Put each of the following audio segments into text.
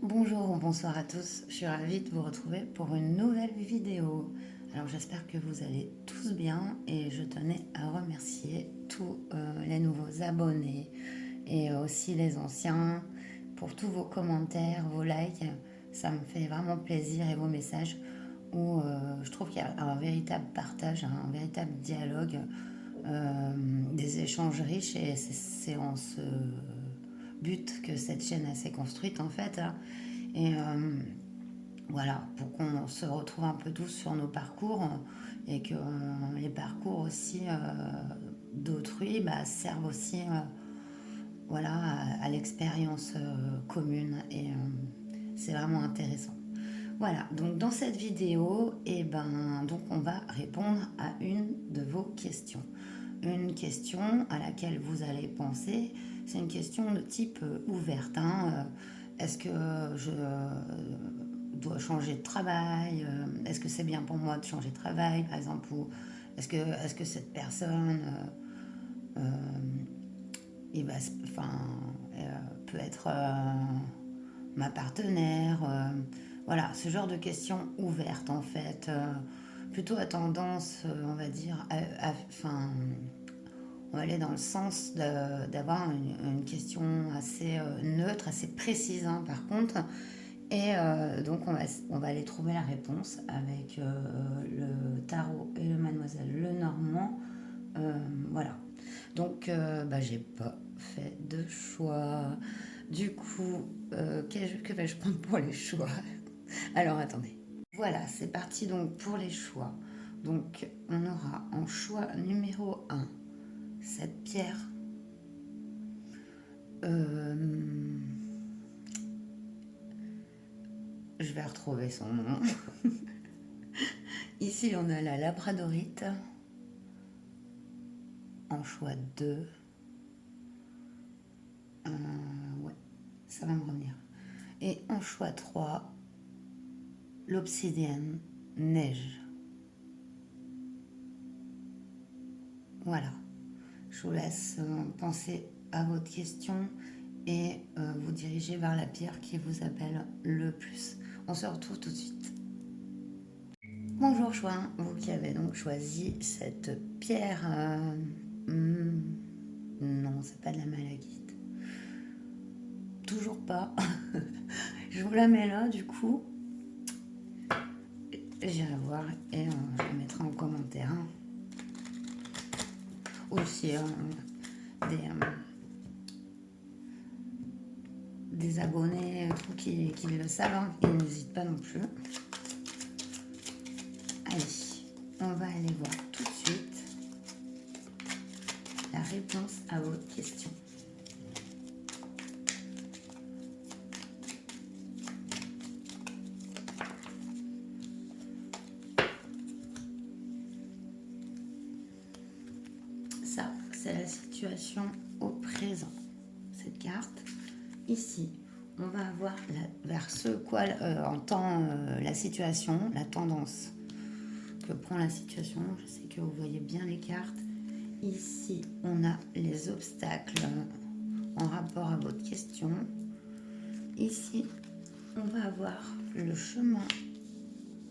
Bonjour ou bonsoir à tous, je suis ravie de vous retrouver pour une nouvelle vidéo. Alors j'espère que vous allez tous bien et je tenais à remercier tous les nouveaux abonnés et aussi les anciens pour tous vos commentaires, vos likes. Ça me fait vraiment plaisir et vos messages où je trouve qu'il y a un véritable partage, un véritable dialogue, des échanges riches et c'est en ce but que cette chaîne s'est construite en fait, hein. Et voilà, pour qu'on se retrouve un peu tous sur nos parcours et que les parcours aussi d'autrui servent aussi voilà, à l'expérience commune et c'est vraiment intéressant. Voilà, donc dans cette vidéo, donc on va répondre à une de vos questions. Une question à laquelle vous allez penser, c'est une question de type ouverte, hein. Est-ce que je dois changer de travail? Est-ce que c'est bien pour moi de changer de travail, par exemple? Ou est-ce que cette personne il va, enfin, peut être ma partenaire? Voilà, ce genre de questions ouvertes en fait. Plutôt à tendance, on va dire, enfin, on va aller dans le sens d'avoir une question assez neutre, assez précise, hein, par contre. Et donc on va aller trouver la réponse avec le tarot et le mademoiselle Lenormand. Voilà. Donc j'ai pas fait de choix. Du coup, que vais-je prendre pour les choix? Alors attendez. Voilà, c'est parti donc pour les choix. Donc on aura en choix numéro un cette pierre. Euh, je vais retrouver son nom. Ici, on a la labradorite en choix 2. Ouais, ça va me revenir. Et en choix 3, l'obsidienne neige. Voilà. Je vous laisse penser à votre question et vous diriger vers la pierre qui vous appelle le plus. On se retrouve tout de suite. Bonjour Chouin, vous qui avez donc choisi cette pierre. Non, c'est pas de la malachite. Toujours pas. Je vous la mets là du coup. J'irai voir et je la mettrai en commentaire, hein. Aussi des abonnés qui le savent, hein, ils n'hésitent pas non plus. Allez, on va aller voir tout de suite la réponse à votre question. Ça, c'est la situation au présent. Cette carte, ici, on va avoir vers ce quoi entend la situation, la tendance que prend la situation. Je sais que vous voyez bien les cartes. Ici, on a les obstacles en rapport à votre question. Ici, on va avoir le chemin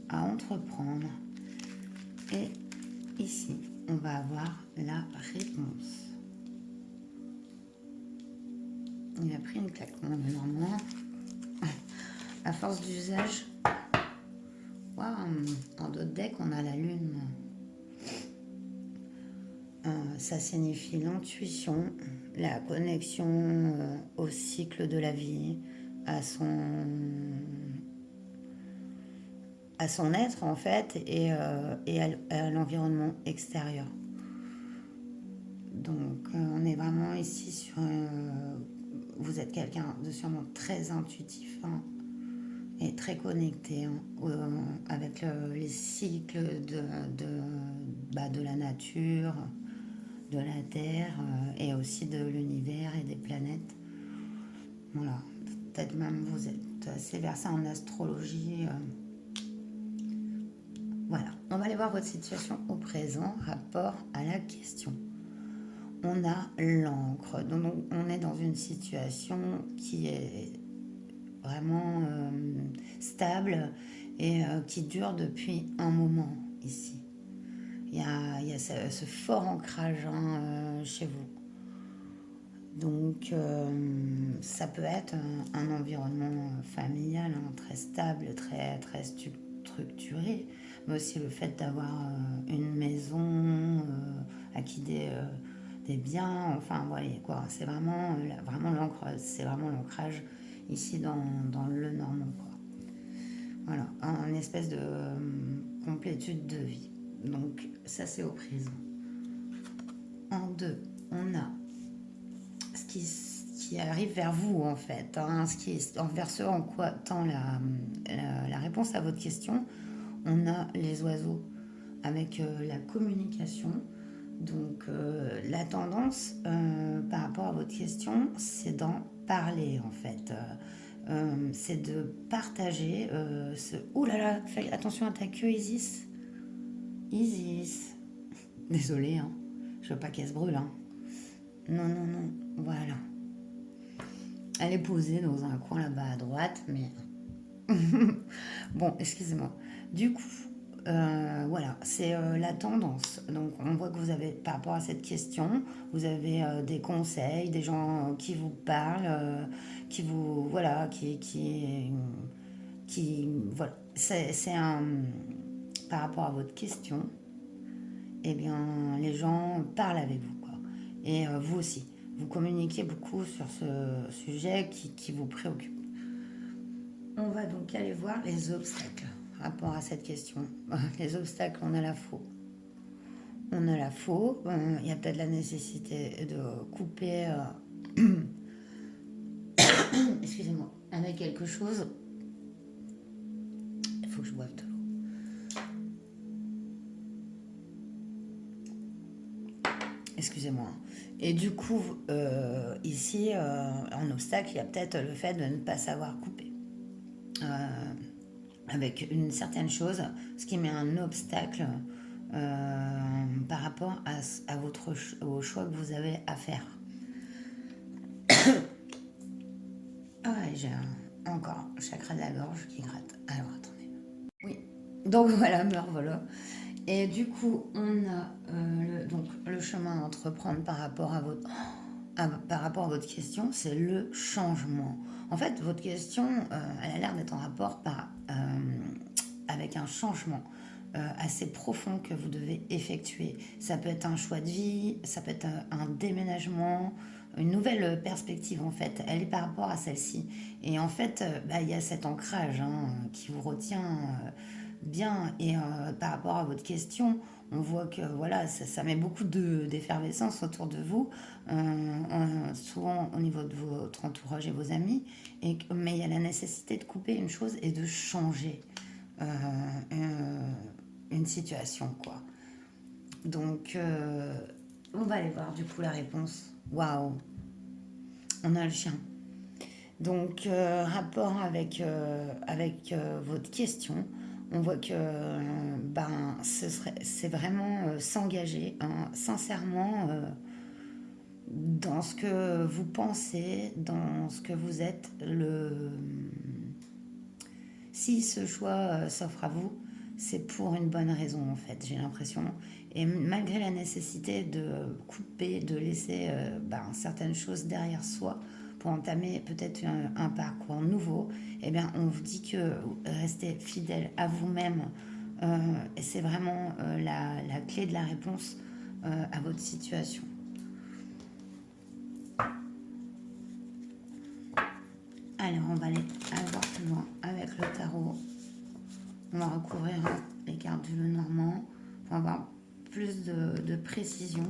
à entreprendre. Et ici, on va avoir la réponse. Il a pris une claque, normalement. À force d'usage, dans d'autres decks, on a la lune. Ça signifie l'intuition, la connexion au cycle de la vie, à son être en fait, et à l'environnement extérieur. Donc on est vraiment ici sur vous êtes quelqu'un de sûrement très intuitif, hein, et très connecté, hein, avec les cycles de la nature, de la terre et aussi de l'univers et des planètes. Voilà, peut-être même vous êtes assez versé en astrologie. Voilà, on va aller voir votre situation au présent, rapport à la question. On a l'encre, donc on est dans une situation qui est vraiment stable et qui dure depuis un moment ici. Il y a ce fort ancrage chez vous. Donc, ça peut être un environnement familial très stable, très structuré, mais aussi le fait d'avoir une maison, acquis des biens, enfin, voyez quoi, c'est vraiment l'ancrage, c'est vraiment l'ancrage ici dans le Normand, quoi. Voilà, une espèce de complétude de vie. Donc, ça, c'est au présent. En deux, on a qui arrive vers vous en fait, ce qui est vers ce en quoi tend la réponse à votre question. On a les oiseaux avec la communication. Donc la tendance par rapport à votre question, c'est d'en parler en fait. C'est de partager ce... Ouh là là, fais attention à ta queue Isis. Isis. Désolée, hein. Je veux pas qu'elle se brûle. Hein. Non, non, non. Voilà. Elle est posée dans un coin là-bas à droite, mais... Bon, excusez-moi. Du coup, voilà, c'est la tendance. Donc, on voit que vous avez, par rapport à cette question, vous avez des conseils, des gens qui vous parlent, qui vous... Voilà, voilà. C'est un... Par rapport à votre question, eh bien, les gens parlent avec vous, quoi. Et vous aussi. Vous communiquez beaucoup sur ce sujet qui vous préoccupe. On va donc aller voir les obstacles rapport à cette question. Les obstacles, on a la faux. On a la faux. Il y a peut-être la nécessité de couper, excusez-moi, avec quelque chose. Il faut que je boive de l'eau. Excusez-moi. Et du coup, ici, en obstacle, il y a peut-être le fait de ne pas savoir couper. Avec une certaine chose, ce qui met un obstacle par rapport au choix que vous avez à faire. Ah ouais, j'ai encore un chakra de la gorge qui gratte. Alors, attendez. Oui, donc voilà, me revoilà. Et du coup, on a donc le chemin à entreprendre par rapport par rapport à votre question, c'est le changement. En fait, votre question, elle a l'air d'être en rapport avec un changement assez profond que vous devez effectuer. Ça peut être un choix de vie, ça peut être un déménagement, une nouvelle perspective en fait. Elle est par rapport à celle-ci. Et en fait, il y a cet ancrage qui vous retient bien. Et par rapport à votre question, on voit que voilà, ça met beaucoup d'effervescence autour de vous, souvent au niveau de votre entourage et vos amis. Mais il y a la nécessité de couper une chose et de changer une situation, quoi. Donc, on va aller voir du coup la réponse. Waouh, on a le chien. Donc, rapport avec votre question, on voit que c'est vraiment s'engager sincèrement dans ce que vous pensez, dans ce que vous êtes. Si ce choix s'offre à vous, c'est pour une bonne raison en fait, j'ai l'impression. Et malgré la nécessité de couper, de laisser certaines choses derrière soi pour entamer peut-être un parcours nouveau, eh bien on vous dit que restez fidèle à vous-même. Et c'est vraiment la clé de la réponse à votre situation. Alors on va aller voir plus loin avec le tarot. On va recouvrir les cartes du Lenormand pour avoir plus de précision.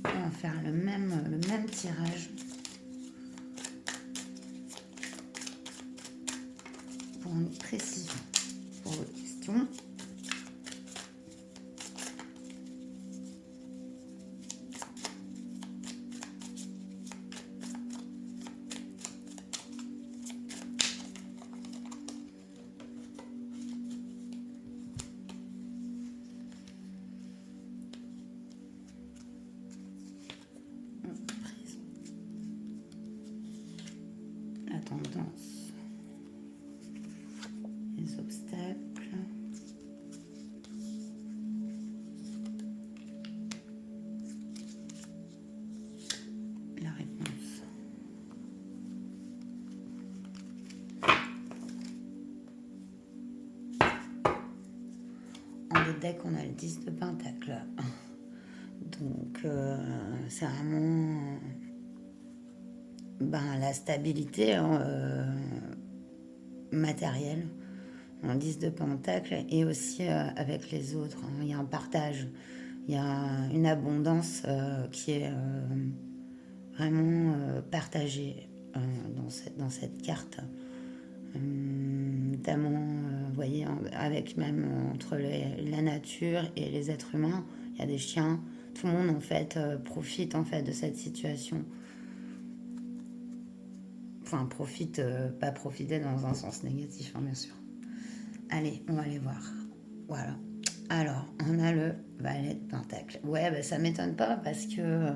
On va faire le même tirage pour une précision pour votre question. La tendance. deck, on a le 10 de Pentacle. Donc, c'est vraiment la stabilité matérielle, un 10 de Pentacle, et aussi avec les autres. Il y a un partage, il y a une abondance qui est vraiment partagée dans cette carte. Notamment, vous voyez, avec même entre la nature et les êtres humains, il y a des chiens. Tout le monde en fait profite en fait de cette situation. Enfin, profite, pas profiter dans un sens négatif, hein, bien sûr. Allez, on va aller voir. Voilà. Alors, on a le valet de Pentacle. Ouais, ça m'étonne pas parce que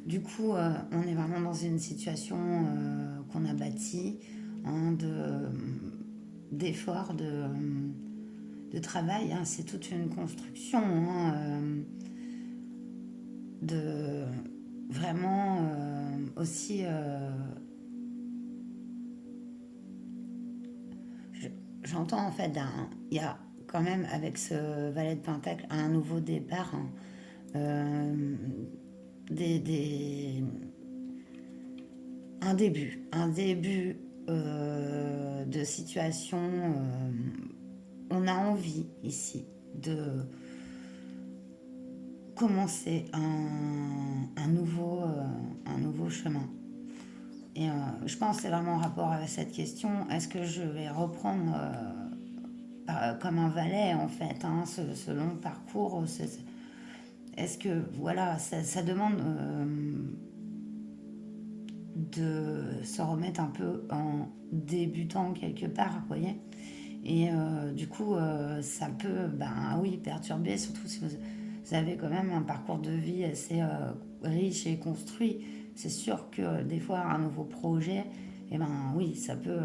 du coup, on est vraiment dans une situation qu'on a bâtie hein, d'effort, de travail. Hein. C'est toute une construction hein, de vraiment aussi. J'entends en fait, il y a quand même avec ce valet de Pentacle un nouveau départ, hein, un début de situation. On a envie ici de commencer un nouveau chemin. Et je pense que c'est vraiment en rapport avec cette question. Est-ce que je vais reprendre comme un valet, en fait, hein, ce long parcours est-ce que, voilà, ça demande de se remettre un peu en débutant quelque part, vous voyez. Et du coup, ça peut, oui, perturber, surtout si vous avez quand même un parcours de vie assez riche et construit. C'est sûr que des fois, un nouveau projet, oui, ça peut,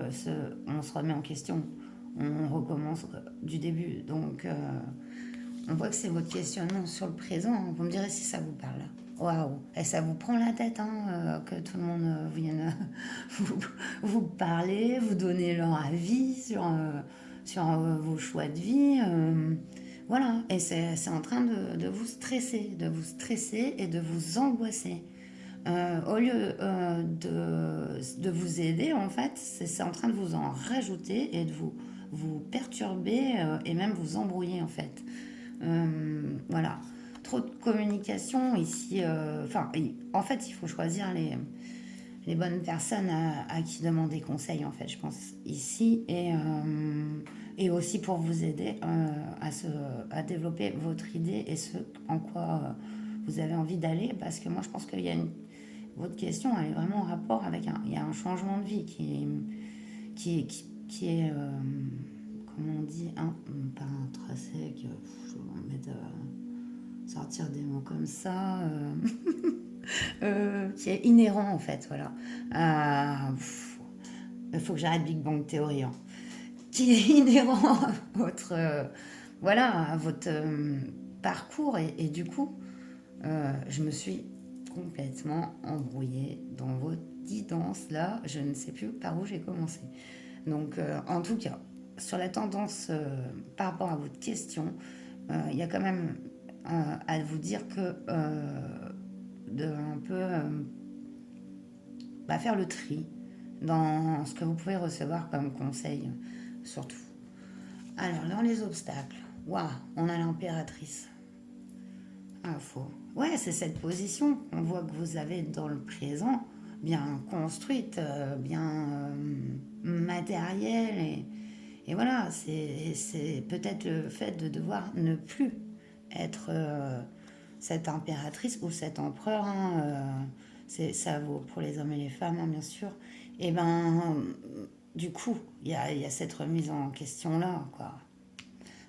on se remet en question. On recommence du début. Donc, on voit que c'est votre questionnement sur le présent. Hein. Vous me direz si ça vous parle. Waouh! Et ça vous prend la tête que tout le monde vienne vous parler, vous donner leur avis sur vos choix de vie. Voilà. Et c'est en train de vous stresser, et de vous angoisser. Au lieu de vous aider, en fait, c'est en train de vous en rajouter et de vous perturber et même vous embrouiller, en fait. Voilà. Trop de communication ici. En fait, il faut choisir les bonnes personnes à qui demander conseil, en fait, je pense, ici. Et aussi pour vous aider à développer votre idée et ce en quoi vous avez envie d'aller. Parce que moi, je pense qu'il y a votre question, elle est vraiment en rapport avec il y a un changement de vie qui est comment on dit, pas intrinsèque, je vais me mettre sortir des mots comme ça, qui est inhérent en fait, voilà. Il faut que j'arrête Big Bang Theory, hein. Qui est inhérent à votre, à votre parcours et du coup, je me suis complètement embrouillée dans votre guidance là, je ne sais plus par où j'ai commencé. Donc, en tout cas, sur la tendance par rapport à votre question, il y a quand même à vous dire que de un peu faire le tri dans ce que vous pouvez recevoir comme conseil, surtout. Alors, dans les obstacles, waouh, on a l'impératrice. Ah, faux. Ouais, c'est cette position qu'on voit que vous avez dans le présent, bien construite, bien matérielle. Et voilà, c'est peut-être le fait de devoir ne plus être cette impératrice ou cet empereur. Hein, ça vaut pour les hommes et les femmes, hein, bien sûr. Et du coup, il y a cette remise en question-là, quoi.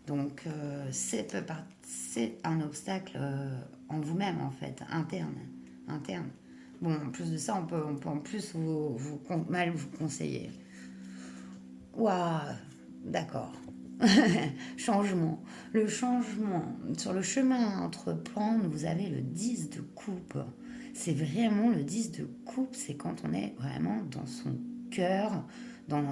Donc, c'est un obstacle en vous-même, en fait, interne. Bon, en plus de ça, on peut en plus mal vous conseiller. Waouh, d'accord. Changement. Le changement. Sur le chemin entre plans, vous avez le 10 de coupe. C'est vraiment le 10 de coupe, c'est quand on est vraiment dans son cœur, dans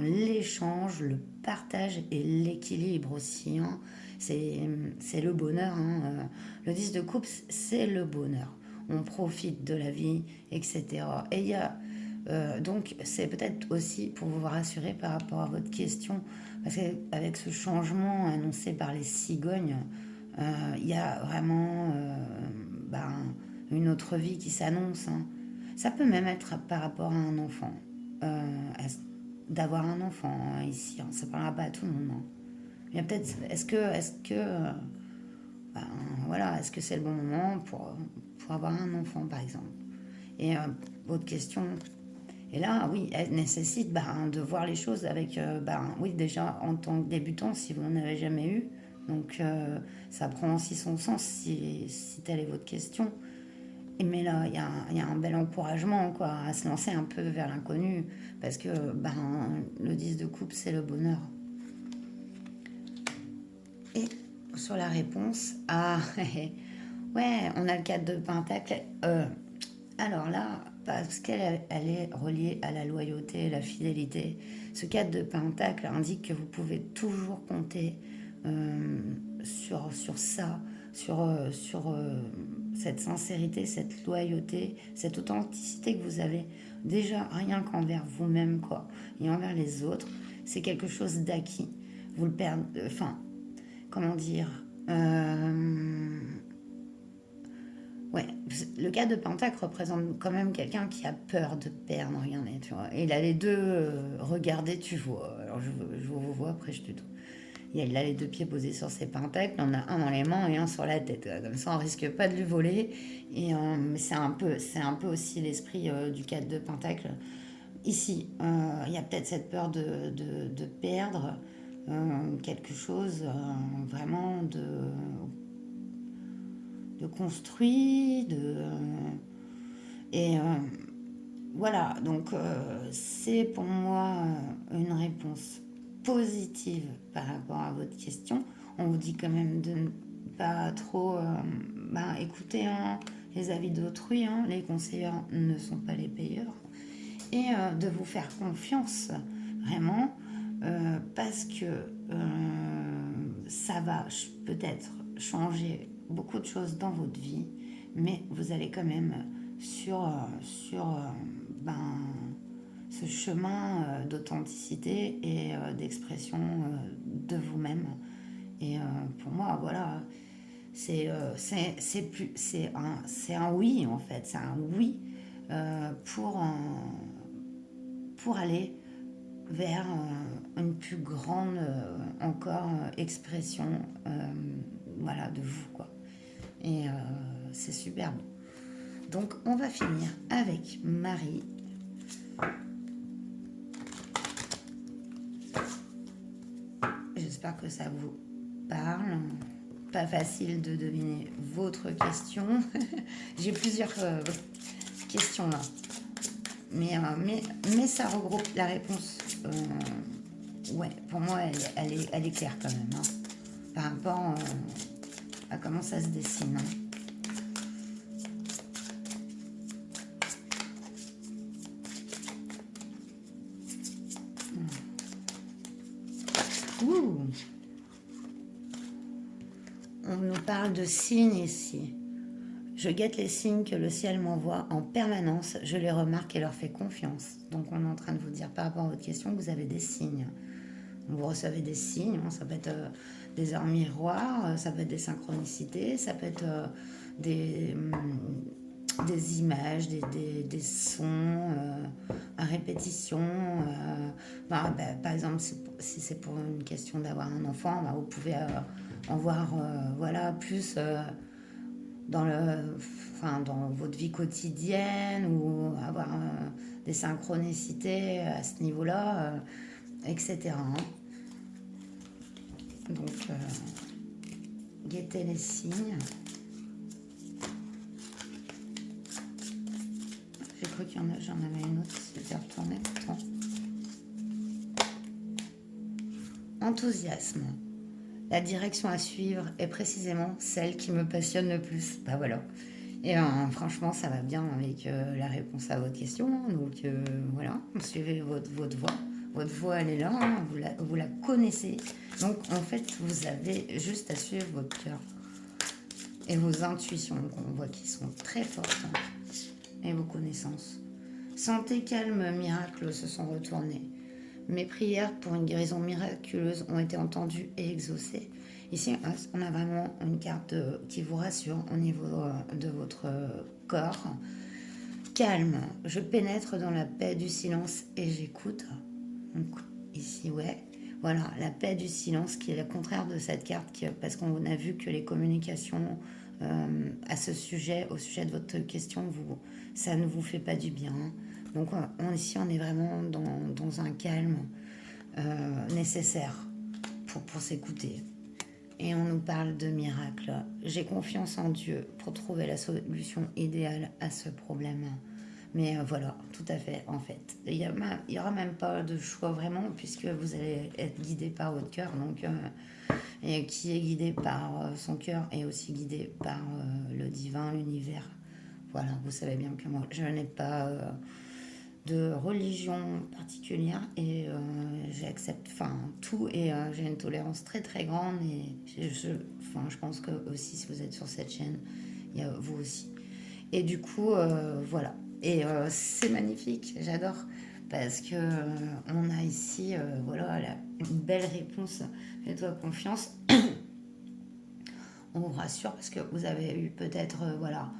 l'échange, le partage et l'équilibre aussi. Hein. c'est le bonheur. Hein. Le 10 de coupe, c'est le bonheur. On profite de la vie, etc. Et il y a... donc, c'est peut-être aussi pour vous rassurer par rapport à votre question, parce qu'avec ce changement annoncé par les cigognes, il y a vraiment ben, une autre vie qui s'annonce. Hein. Ça peut même être par rapport à un enfant, d'avoir un enfant hein, ici. Hein. Ça ne parlera pas à tout le monde. Hein. Il y a peut-être, ben, voilà, est-ce que c'est le bon moment pour avoir un enfant, par exemple. Et autre question. Et là, oui, elle nécessite de voir les choses avec, oui, déjà en tant que débutant, si vous n'en avez jamais eu. Donc, ça prend aussi son sens si telle est votre question. Mais là, il y a un bel encouragement quoi, à se lancer un peu vers l'inconnu. Parce que le 10 de coupe, c'est le bonheur. Et sur la réponse, ouais, on a le 4 de pentacle. Alors là, parce qu'elle est reliée à la loyauté et la fidélité, ce 4 de pentacle indique que vous pouvez toujours compter sur ça, sur cette sincérité, cette loyauté, cette authenticité que vous avez déjà rien qu'envers vous-même quoi, et envers les autres. C'est quelque chose d'acquis. Vous le perdez, comment dire ouais, le 4 de Pentacle représente quand même quelqu'un qui a peur de perdre, regardez, tu vois. Et il a les deux, regardez, tu vois. Alors je vous vois, après je tuto. Il a les deux pieds posés sur ses pentacles, on a un dans les mains et un sur la tête. Comme ça, on risque pas de lui voler. Et c'est un peu aussi l'esprit du 4 de Pentacle. Ici, il y a peut-être cette peur de perdre quelque chose, vraiment de construit, et voilà, donc c'est pour moi une réponse positive par rapport à votre question. On vous dit quand même de ne pas trop écouter hein, les avis d'autrui, hein. Les conseillers ne sont pas les payeurs, et de vous faire confiance vraiment parce que ça va peut-être changer beaucoup de choses dans votre vie, mais vous allez quand même sur ce chemin d'authenticité et d'expression de vous-même. Et pour moi, voilà, c'est un oui en fait, c'est un oui pour aller vers une plus grande encore expression voilà, de vous quoi. Et c'est super bon. Donc on va finir avec Marie. J'espère que ça vous parle. Pas facile de deviner votre question. J'ai plusieurs questions là. Mais ça regroupe la réponse. Ouais, pour moi, elle est claire quand même. Hein, par rapport à comment ça se dessine. Hein. Ouh. On nous parle de signes ici. Je guette les signes que le ciel m'envoie en permanence. Je les remarque et leur fais confiance. Donc on est en train de vous dire par rapport à votre question que vous avez des signes. Vous recevez des signes. Ça peut être des heures miroirs, ça peut être des synchronicités, ça peut être des images, des sons à répétition. Par exemple, si c'est pour une question d'avoir un enfant, vous pouvez en voir voilà, plus dans votre vie quotidienne ou avoir des synchronicités à ce niveau-là, etc. Donc, guettez les signes. J'ai cru qu'il y en a, j'en avais une autre, c'était retourné pourtant. Enthousiasme. La direction à suivre est précisément celle qui me passionne le plus. Bah voilà. Et franchement, ça va bien avec la réponse à votre question. Donc voilà, suivez votre voie, votre voix, elle est là, hein, vous la connaissez. Donc, en fait, vous avez juste à suivre votre cœur et vos intuitions, on voit qu'ils sont très fortes, hein, et vos connaissances. Santé, calme, miracles se sont retournés. Mes prières pour une guérison miraculeuse ont été entendues et exaucées. Ici, on a vraiment une carte qui vous rassure au niveau de votre corps. Calme, je pénètre dans la paix du silence et j'écoute. Donc ici, ouais, voilà, la paix du silence qui est le contraire de cette carte, parce qu'on a vu que les communications à ce sujet, au sujet de votre question, ça ne vous fait pas du bien. Donc ici, on est vraiment dans un calme nécessaire pour s'écouter. Et on nous parle de miracles. J'ai confiance en Dieu pour trouver la solution idéale à ce problème. Mais voilà, tout à fait, en fait. Il y aura même pas de choix vraiment, puisque vous allez être guidé par votre cœur. Donc, et qui est guidé par son cœur est aussi guidé par le divin, l'univers. Voilà, vous savez bien que moi, je n'ai pas de religion particulière et j'accepte tout et j'ai une tolérance très très grande et je pense que aussi si vous êtes sur cette chaîne, il y a vous aussi. Et du coup, voilà. Et c'est magnifique, j'adore parce que on a ici, voilà, une belle réponse. Fais-toi confiance. On vous rassure parce que vous avez eu peut-être, voilà,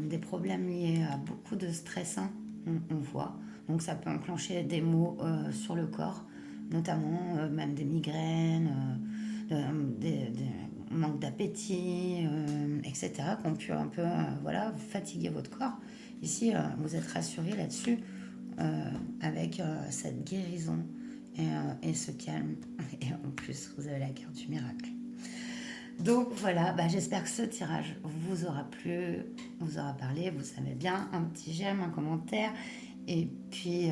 des problèmes liés à beaucoup de stress, hein, on voit. Donc ça peut enclencher des maux sur le corps, notamment même des migraines, des manque d'appétit, etc. qui ont pu un peu voilà, fatiguer votre corps. Ici, vous êtes rassuré là-dessus avec cette guérison et ce calme. Et en plus, vous avez la carte du miracle. Donc voilà, j'espère que ce tirage vous aura plu, vous aura parlé, vous savez bien, un petit j'aime, un commentaire, et puis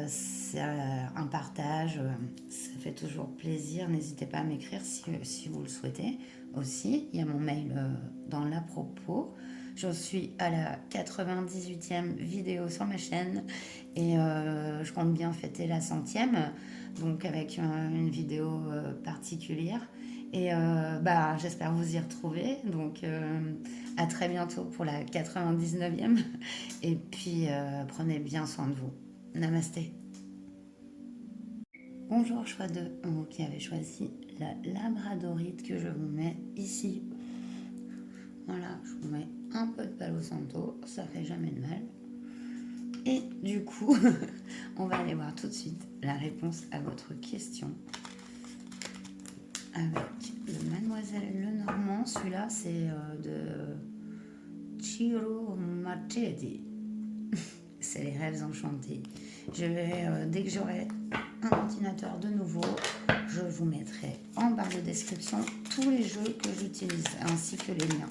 c'est un partage, ça fait toujours plaisir, n'hésitez pas à m'écrire si vous le souhaitez aussi, il y a mon mail dans l'à propos. Je suis à la 98e vidéo sur ma chaîne et je compte bien fêter la 100e, donc avec une vidéo particulière. Et j'espère vous y retrouver. Donc à très bientôt pour la 99e. Et puis prenez bien soin de vous. Namasté. Bonjour choix de vous qui avez choisi la labradorite que je vous mets ici. Voilà, je vous mets un peu de Palo Santo, ça fait jamais de mal. Et du coup, on va aller voir tout de suite la réponse à votre question. Avec le Mademoiselle Lenormand, celui-là c'est de Ciro Marchetti. C'est les rêves enchantés. Je vais, dès que j'aurai un ordinateur de nouveau, je vous mettrai en barre de description tous les jeux que j'utilise, ainsi que les liens.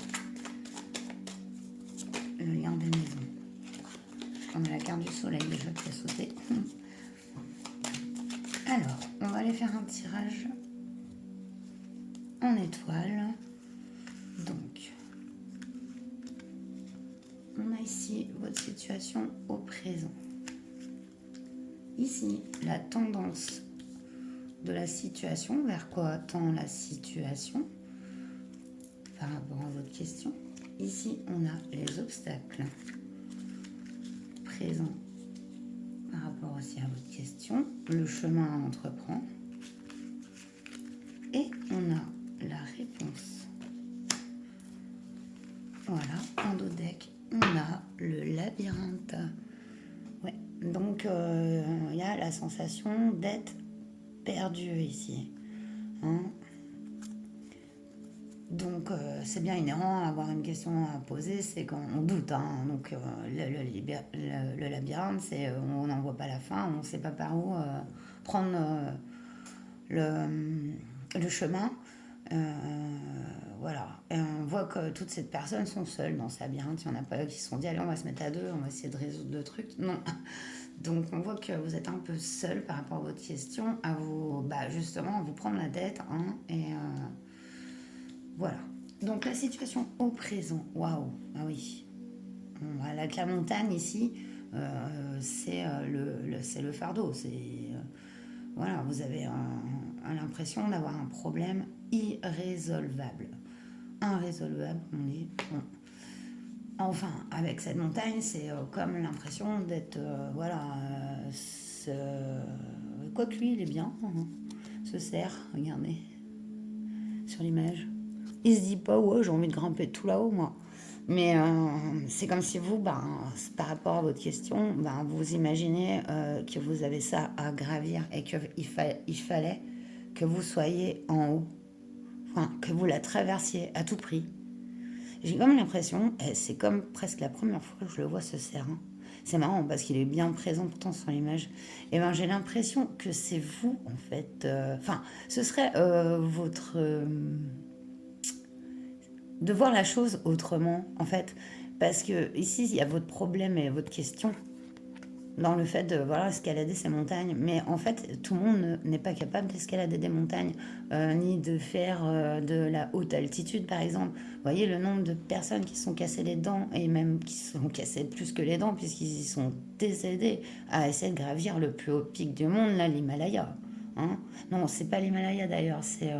Le lien des maisons. On a la carte du soleil déjà qui a sauté. Alors, on va aller faire un tirage en étoile. Donc, on a ici votre situation au présent. Ici, la tendance de la situation, vers quoi tend la situation par rapport à votre question. Ici, on a les obstacles présents par rapport aussi à votre question, le chemin à entreprendre. Et on a la réponse. Voilà, en dos deck, on a le labyrinthe. Ouais, donc il y a la sensation d'être perdu ici. Hein. Donc c'est bien inhérent à avoir une question à poser, c'est quand on doute. Hein. Donc le labyrinthe, c'est on n'en voit pas la fin, on ne sait pas par où prendre le chemin. Voilà. Et on voit que toutes ces personnes sont seules dans ce labyrinthe. Il n'y en a pas qui se sont dit allez, on va se mettre à deux, on va essayer de résoudre le truc. Non. Donc on voit que vous êtes un peu seul par rapport à votre question, à vous, justement, à vous prendre la tête. Hein, et voilà. Donc la situation au présent. Waouh. Ah oui. La montagne ici, c'est le fardeau. C'est voilà, vous avez l'impression d'avoir un problème irrésolvable. Irrésolvable, on dit. Bon. Enfin, avec cette montagne, c'est comme l'impression d'être, voilà, quoique lui, il est bien, hein. Ce cerf, regardez, sur l'image. Il se dit pas, ouais, j'ai envie de grimper tout là-haut, moi. Mais c'est comme si vous, ben, par rapport à votre question, ben, vous imaginez que vous avez ça à gravir et il fallait que vous soyez en haut, enfin, que vous la traversiez à tout prix. J'ai comme l'impression, et c'est comme presque la première fois que je le vois ce cerf, hein. C'est marrant parce qu'il est bien présent pourtant sur l'image. Et ben j'ai l'impression que c'est vous en fait. Enfin, ce serait votre de voir la chose autrement en fait, parce que ici il y a votre problème et votre question dans le fait de voilà, escalader ces montagnes. Mais en fait, tout le monde n'est pas capable d'escalader des montagnes, ni de faire de la haute altitude, par exemple. Vous voyez le nombre de personnes qui se sont cassées les dents, et même qui se sont cassées plus que les dents, puisqu'ils y sont décédés à essayer de gravir le plus haut pic du monde, là, l'Himalaya. Hein, non, c'est pas l'Himalaya d'ailleurs, c'est...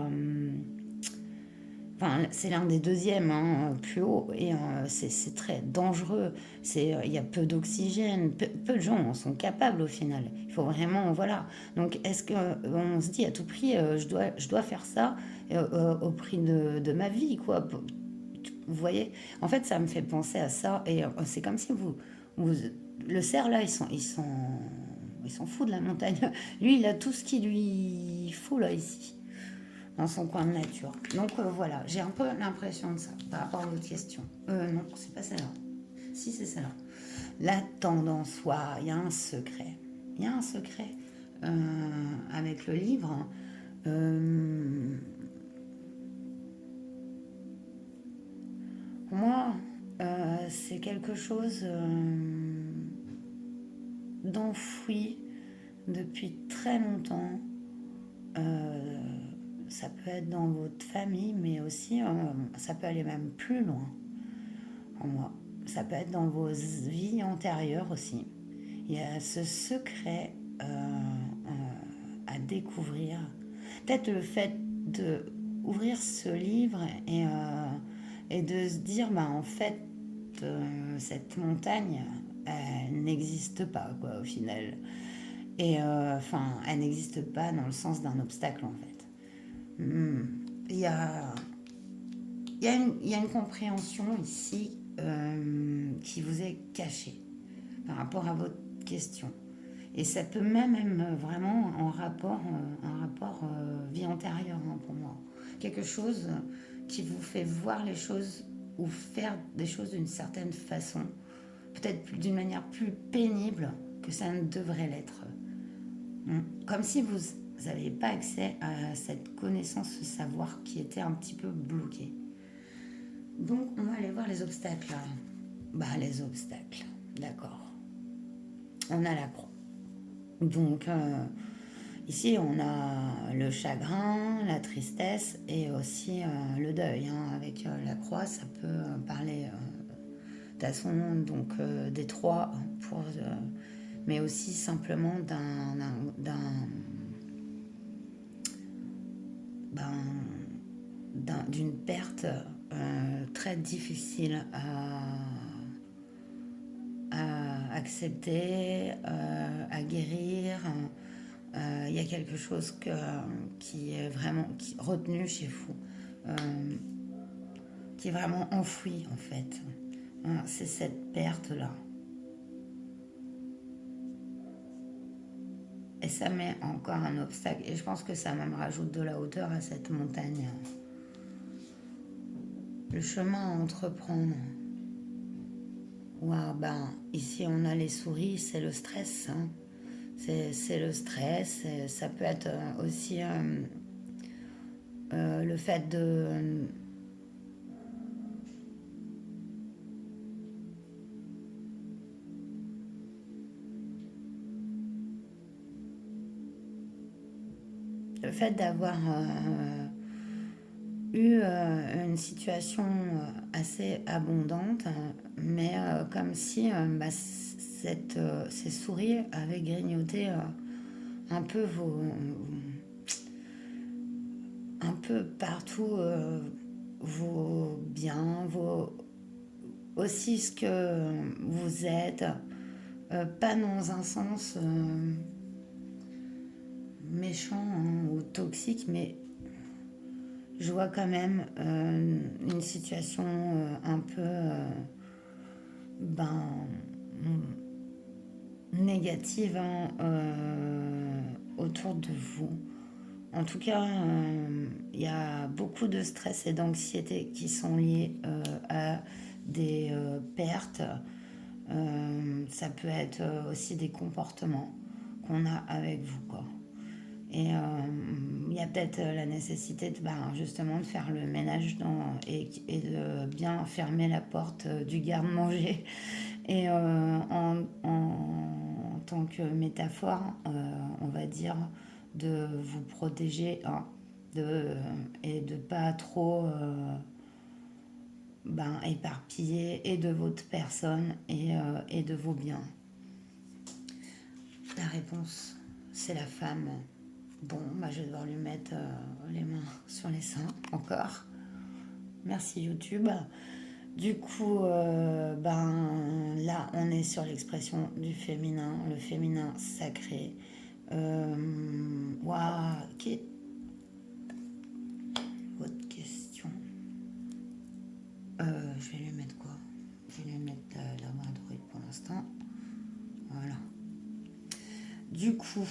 Enfin, c'est l'un des deuxièmes, hein, plus haut, et c'est très dangereux. Il y a peu d'oxygène, peu de gens en sont capables au final. Il faut vraiment, voilà. Donc, est-ce qu'on se dit à tout prix, je dois faire ça au prix de ma vie, quoi. Vous voyez? En fait, ça me fait penser à ça, et c'est comme si vous le cerf là, ils s'en fout de la montagne. Lui, il a tout ce qu'il lui faut là ici dans son coin de nature. Donc voilà, j'ai un peu l'impression de ça par rapport à votre question. Non, c'est pas celle-là. Si, c'est celle-là. La tendance, il y a un secret. Il y a un secret avec le livre. Moi, c'est quelque chose d'enfoui depuis très longtemps. Ça peut être dans votre famille, mais aussi ça peut aller même plus loin en moi. Ça peut être dans vos vies antérieures aussi. Il y a ce secret à découvrir. Peut-être le fait de ouvrir ce livre et de se dire, bah, en fait, cette montagne, elle n'existe pas, quoi, au final. Et enfin, elle n'existe pas dans le sens d'un obstacle, en fait. Il y a, il y a une compréhension ici qui vous est cachée par rapport à votre question. Et ça peut même être vraiment un rapport vie antérieure, hein, pour moi. Quelque chose qui vous fait voir les choses ou faire des choses d'une certaine façon, peut-être d'une manière plus pénible que ça ne devrait l'être. Comme si vous n'aviez pas accès à cette connaissance, ce savoir qui était un petit peu bloqué. Donc, on va aller voir les obstacles. Bah, les obstacles, d'accord. On a la croix. Donc, ici, on a le chagrin, la tristesse et aussi le deuil, hein. Avec la croix, ça peut parler de toute façon donc, des trois, mais aussi simplement d'une perte très difficile à accepter, à guérir. Il y a quelque chose qui est vraiment retenu chez vous, qui est vraiment enfoui en fait. C'est cette perte-là. Et ça met encore un obstacle. Et je pense que ça même rajoute de la hauteur à cette montagne. Le chemin à entreprendre. Wow, ben, ici on a les souris, c'est le stress. Hein. C'est le stress. Ça peut être aussi le fait de... Le fait d'avoir eu une situation assez abondante, mais comme si ces souris avaient grignoté un peu un peu partout vos biens, aussi ce que vous êtes, pas dans un sens méchant hein, ou toxique, mais je vois quand même une situation un peu ben, négative hein, autour de vous. En tout cas, il y a beaucoup de stress et d'anxiété qui sont liés à des pertes. Ça peut être aussi des comportements qu'on a avec vous, quoi. Et il y a peut-être la nécessité de, ben, justement de faire le ménage et de bien fermer la porte du garde-manger. Et en tant que métaphore, on va dire de vous protéger hein, et de pas trop ben, éparpiller et de votre personne et de vos biens. La réponse, c'est la femme. Bon, bah, je vais devoir lui mettre les mains sur les seins encore. Merci YouTube. Du coup, ben, là, on est sur l'expression du féminin, le féminin sacré. Waouh, qui est votre question Je vais lui mettre quoi? Je vais lui mettre la main droite pour l'instant. Voilà. Du coup,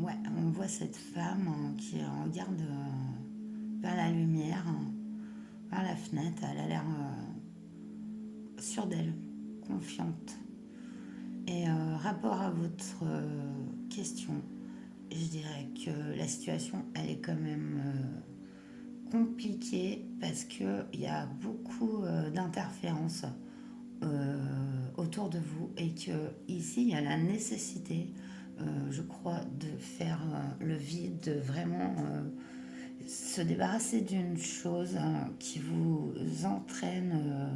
ouais, on voit cette femme qui regarde vers la lumière, vers la fenêtre. Elle a l'air sûre d'elle, confiante. Et rapport à votre question, je dirais que la situation, elle est quand même compliquée parce qu'il y a beaucoup d'interférences autour de vous et que ici il y a la nécessité je crois de faire le vide, de vraiment se débarrasser d'une chose qui vous entraîne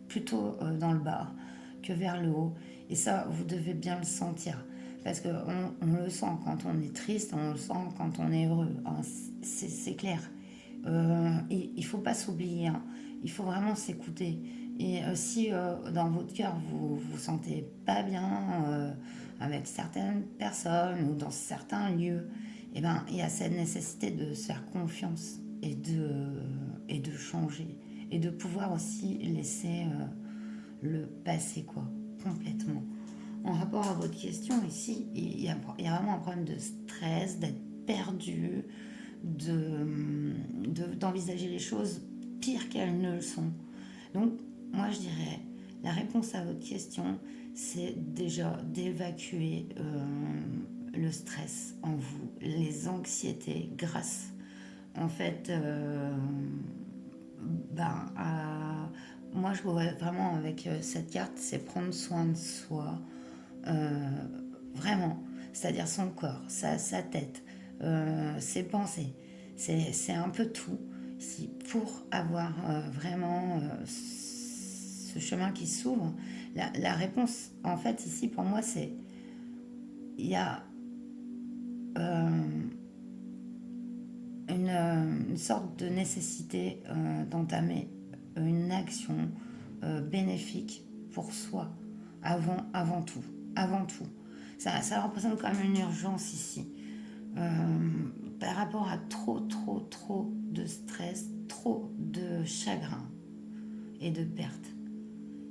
plutôt dans le bas que vers le haut et ça vous devez bien le sentir parce qu'on on le sent quand on est triste, on le sent quand on est heureux hein, c'est clair. Il ne faut pas s'oublier hein. Il faut vraiment s'écouter et si dans votre cœur vous vous sentez pas bien avec certaines personnes ou dans certains lieux, eh ben, il y a cette nécessité de se faire confiance et de changer et de pouvoir aussi laisser le passé quoi, complètement. En rapport à votre question ici, il y a vraiment un problème de stress, d'être perdu, d'envisager les choses pire qu'elles ne le sont. Donc, moi, je dirais, la réponse à votre question, c'est déjà d'évacuer le stress en vous, les anxiétés, grâce, en fait, ben, moi, je vois vraiment avec cette carte, c'est prendre soin de soi, euh, vraiment, c'est-à-dire son corps, sa tête, ses pensées, c'est un peu tout. Si pour avoir vraiment ce chemin qui s'ouvre, la réponse, en fait, ici, pour moi, c'est il y a une sorte de nécessité d'entamer une action bénéfique pour soi, avant tout. Avant tout. Ça représente quand même une urgence ici. Euh, Par rapport à trop de stress, trop de chagrin et de perte.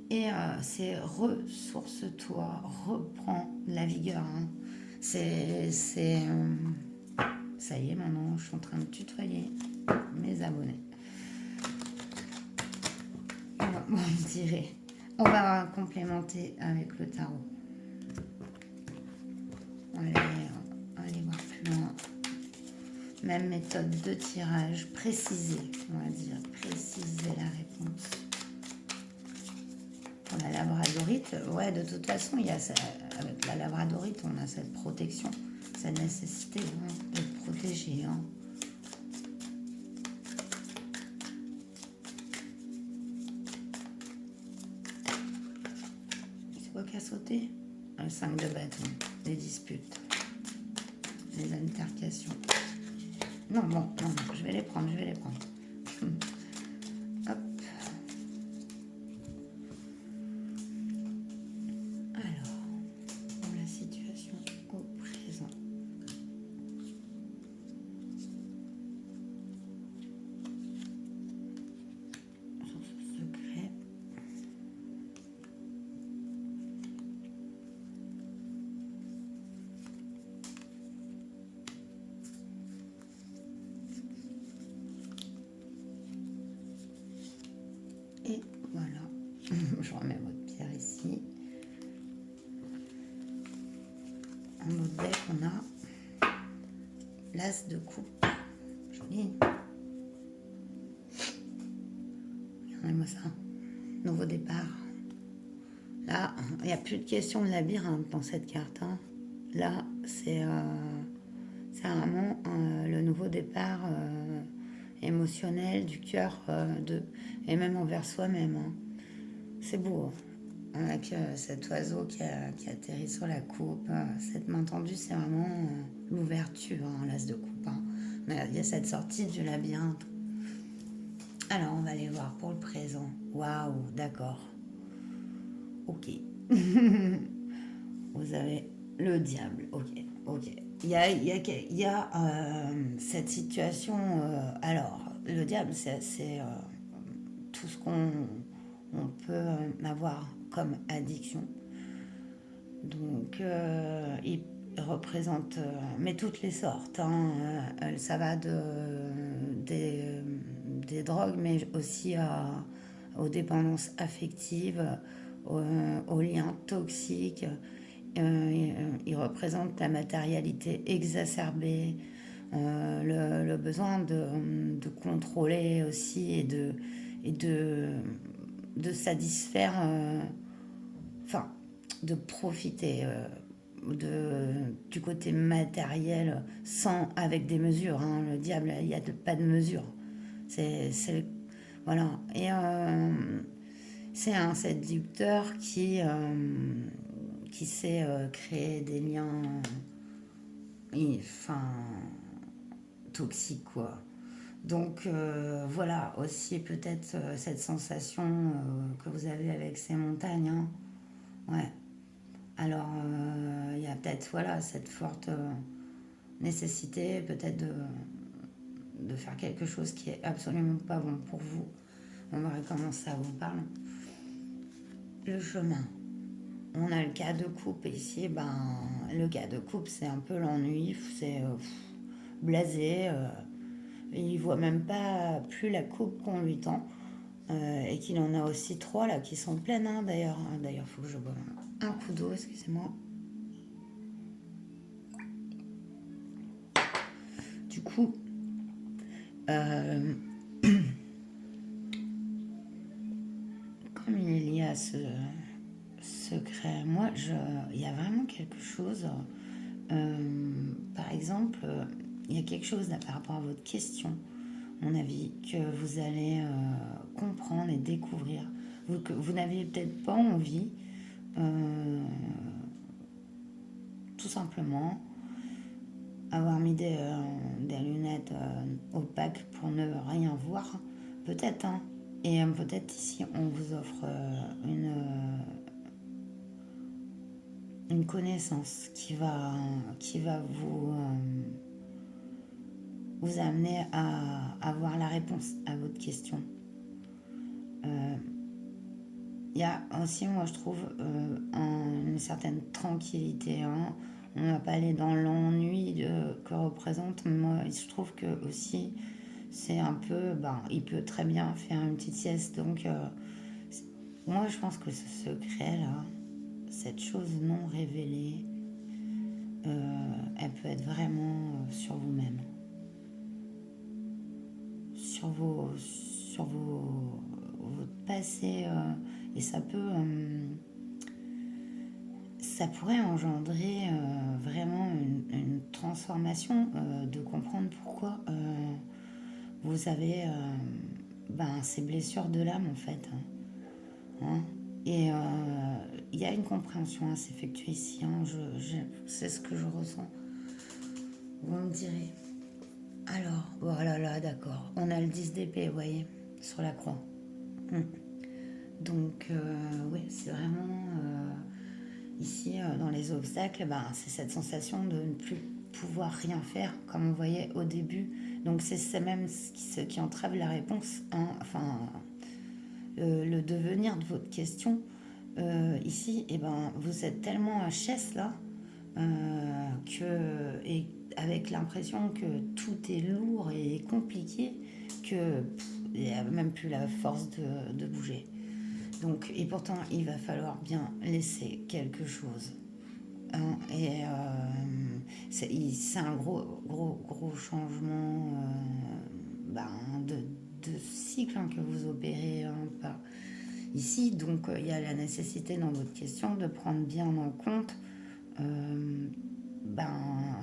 Et c'est ressource-toi, reprends la vigueur. Hein. Ça y est, maintenant, je suis en train de tutoyer mes abonnés. Bon, je dirais. On va complémenter avec le tarot. Allez voir plus loin. Même méthode de tirage, préciser, on va dire, préciser la réponse. Pour la labradorite, ouais, de toute façon, avec la labradorite, on a cette protection, cette nécessité d'être protégé. Hein. C'est quoi qui a sauté? Le 5 de bâton, les disputes, les altercations. Non, bon, non, je vais les prendre, Hop. Alors, dans la situation au présent. Sur ce secret. Et voilà, je remets votre pierre ici. En mode deck, on a l'as de coupe. Joli. Regardez-moi ça. Nouveau départ. Là, il n'y a plus de question de labyrinthe dans cette carte. Hein. Là, c'est vraiment le nouveau départ émotionnel du cœur et même envers soi-même. Hein. C'est beau. Avec cet oiseau qui atterrit sur la coupe, cette main tendue, c'est vraiment l'ouverture, l'as de coupe. Hein. Il y a cette sortie du labyrinthe. Alors, on va aller voir pour le présent. Waouh, d'accord. Ok. Vous avez le diable. Ok. Il y a cette situation. Alors, le diable, c'est tout ce qu'on peut avoir comme addiction. Donc, il représente, mais toutes les sortes. Hein, ça va des drogues, mais aussi aux dépendances affectives, aux liens toxiques. Il représente la matérialité exacerbée, le besoin de contrôler aussi et de satisfaire, enfin, de profiter du côté matériel avec des mesures. Hein. Le diable, il n'y a pas de mesure. Voilà. Et c'est un séducteur qui sait créer des liens toxiques, quoi. Donc voilà aussi peut-être cette sensation que vous avez avec ces montagnes. Hein. Ouais. Alors il y a peut-être cette forte nécessité peut-être de faire quelque chose qui est absolument pas bon pour vous. On verra comment ça vous parle. Le chemin. On a le cas de coupe ici. Le cas de coupe, c'est un peu l'ennui. C'est blasé. Il voit même pas plus la coupe qu'on lui tend. Et qu'il en a aussi 3 là qui sont pleines. Hein, d'ailleurs, il faut que je boive un coup d'eau. Excusez-moi. Du coup, comme il y a ce secret, moi, il y a vraiment quelque chose. Par exemple, il y a quelque chose là, par rapport à votre question, à mon avis, que vous allez comprendre et découvrir. Que vous n'aviez peut-être pas envie, tout simplement, avoir mis des lunettes opaques pour ne rien voir, peut-être. Hein. Et peut-être ici, on vous offre une connaissance qui va vous amener à avoir la réponse à votre question. Il y a aussi, moi je trouve, une certaine tranquillité. Hein. On ne va pas aller dans l'ennui que représente. Moi, je trouve que aussi, c'est un peu... il peut très bien faire une petite sieste. Donc, moi, je pense que ce secret-là, cette chose non révélée, elle peut être vraiment sur vous-même. Sur votre passé... et ça pourrait engendrer vraiment une transformation de comprendre pourquoi vous avez ces blessures de l'âme en fait. Hein. Et il y a une compréhension à s'effectuer ici. Hein. C'est ce que je ressens. Vous me direz. Alors, voilà, là, d'accord. On a le 10 d'épée, vous voyez, sur la croix. Donc, oui, c'est vraiment... ici, dans les obstacles, ben, c'est cette sensation de ne plus pouvoir rien faire, comme on voyait au début. Donc, c'est même ce qui entrave la réponse, hein, enfin, le devenir de votre question. Ici, eh ben, vous êtes tellement HS là, et avec l'impression que tout est lourd et compliqué, que il n'y a même plus la force de bouger. Donc, et pourtant, il va falloir bien laisser quelque chose. Hein, et c'est un gros changement ben, de cycle, hein, que vous opérez, hein, par ici. Donc, il y a la nécessité dans votre question de prendre bien en compte ben,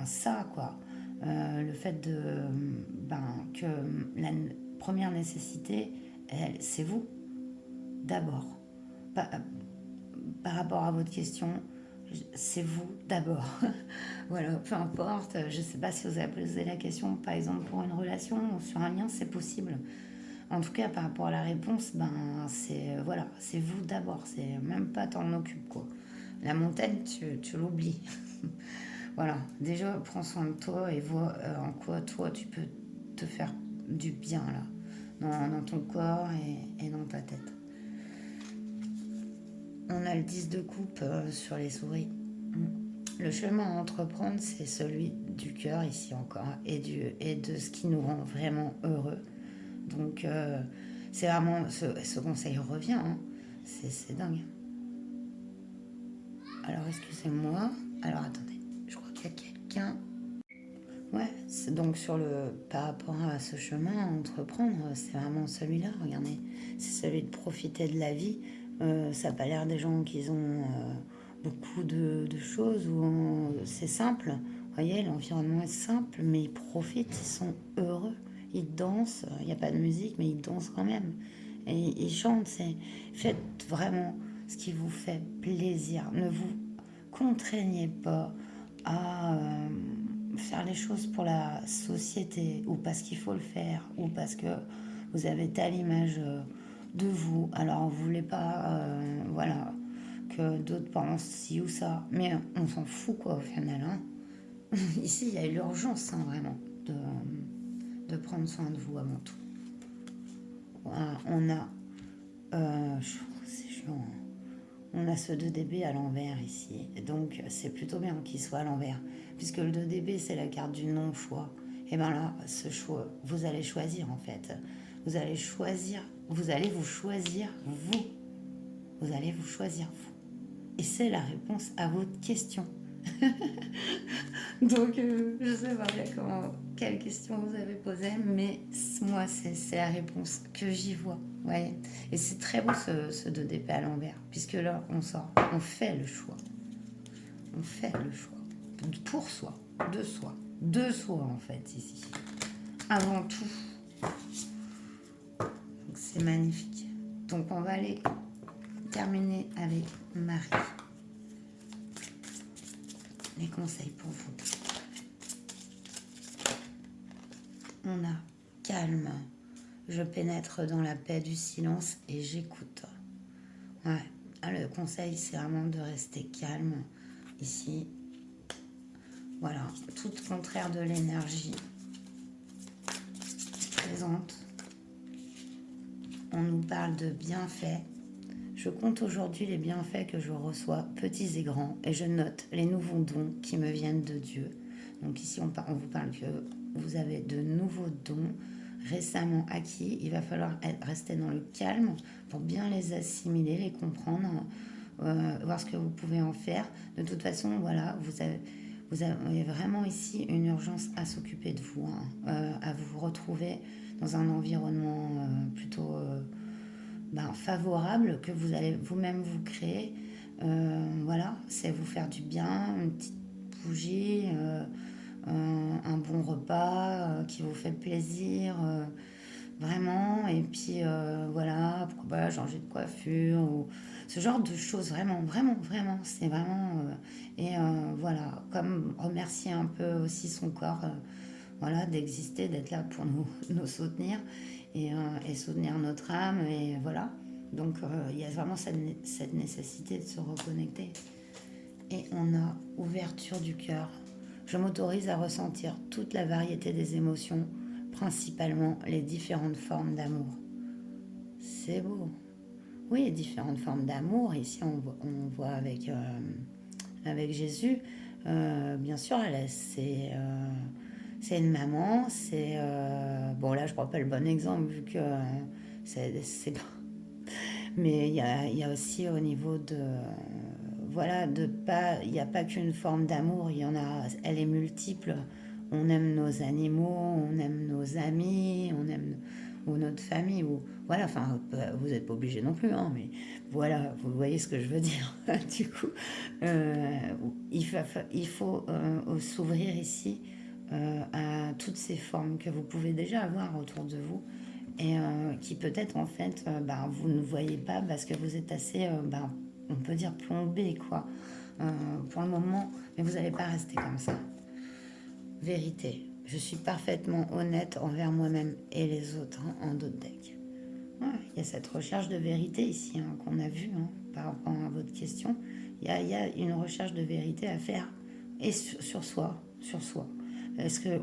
ça, quoi. Le fait que la première nécessité, c'est vous, d'abord. Par, par rapport à votre question, c'est vous d'abord. Voilà, peu importe. Je ne sais pas si vous avez posé la question, par exemple, pour une relation ou sur un lien, c'est possible. En tout cas, par rapport à la réponse, ben, voilà, c'est vous d'abord. C'est même pas t'en occupe, quoi. La montagne, tu l'oublies. Voilà, déjà, prends soin de toi et vois en quoi toi, tu peux te faire du bien, là, dans ton corps et dans ta tête. On a le 10 de coupe sur les souris. Le chemin à entreprendre, c'est celui du cœur, ici encore, et de ce qui nous rend vraiment heureux. Donc, c'est vraiment... Ce conseil revient, hein. C'est dingue. Alors, excusez-moi. Alors, attendez. Je crois qu'il y a quelqu'un... Ouais, c'est donc par rapport à ce chemin à entreprendre, c'est vraiment celui-là, regardez. C'est celui de profiter de la vie. Ça n'a pas l'air des gens qui ont beaucoup de choses où c'est simple. Vous voyez, l'environnement est simple, mais ils profitent, ils sont heureux. Ils dansent, il n'y a pas de musique, mais ils dansent quand même. Et ils chantent, faites vraiment ce qui vous fait plaisir. Ne vous contraignez pas à faire les choses pour la société ou parce qu'il faut le faire ou parce que vous avez telle image de vous. Alors vous voulez pas, voilà, que d'autres pensent ci ou ça, mais on s'en fout quoi au final. Hein. Ici, il y a l'urgence, hein, vraiment de prendre soin de vous avant tout. Voilà, on a, c'est chiant. Hein. On a ce 2DB à l'envers ici. Donc, c'est plutôt bien qu'il soit à l'envers. Puisque le 2DB, c'est la carte du non-choix. Et bien là, ce choix, vous allez choisir en fait. Vous allez vous choisir vous. Vous allez vous choisir vous. Et c'est la réponse à votre question. Donc, je sais pas quelle question vous avez posée, mais moi, c'est la réponse que j'y vois. Ouais. Et c'est très beau ce 2DP à l'envers, puisque là, on fait le choix. On fait le choix. Pour soi, de soi en fait, ici. Avant tout. C'est magnifique. Donc, on va aller terminer avec Marie. Les conseils pour vous. On a calme. Je pénètre dans la paix du silence et j'écoute. Ouais. Le conseil, c'est vraiment de rester calme. Ici, voilà, tout contraire de l'énergie présente. On nous parle de bienfaits. Je compte aujourd'hui les bienfaits que je reçois, petits et grands, et je note les nouveaux dons qui me viennent de Dieu. Donc ici, on vous parle que vous avez de nouveaux dons récemment acquis. Il va falloir rester dans le calme pour bien les assimiler, les comprendre, voir ce que vous pouvez en faire. De toute façon, voilà, vous avez vraiment ici une urgence à s'occuper de vous, hein, à vous retrouver dans un environnement plutôt favorable que vous allez vous-même vous créer. Voilà, c'est vous faire du bien, une petite bougie, un bon repas qui vous fait plaisir, vraiment. Et puis voilà, pourquoi pas changer de coiffure ou ce genre de choses, vraiment, vraiment, vraiment. C'est vraiment. Voilà, comme remercier un peu aussi son corps, voilà, d'exister, d'être là pour nous soutenir et soutenir notre âme. Et voilà. Donc il y a vraiment cette nécessité de se reconnecter. Et on a ouverture du cœur. Je m'autorise à ressentir toute la variété des émotions, principalement les différentes formes d'amour. C'est beau. Oui, différentes formes d'amour. Ici, on voit avec Jésus. Bien sûr, c'est une maman. Bon, là, je ne prends pas le bon exemple vu que c'est mais il y a aussi au niveau de voilà, de pas, il n'y a pas qu'une forme d'amour, il y en a, elle est multiple. On aime nos animaux, on aime nos amis, on aime ou notre famille, ou voilà, enfin, vous n'êtes pas obligé non plus, hein, mais voilà, vous voyez ce que je veux dire. Du coup, euh, il faut s'ouvrir ici à toutes ces formes que vous pouvez déjà avoir autour de vous et qui peut-être en fait vous ne voyez pas parce que vous êtes assez on peut dire plombé quoi pour le moment, mais vous n'allez pas rester comme ça. Vérité, je suis parfaitement honnête envers moi-même et les autres en d'autres decks. Ouais, il y a cette recherche de vérité ici qu'on a vu par rapport à votre question. Il y a une recherche de vérité à faire et sur soi, sur soi. Est-ce que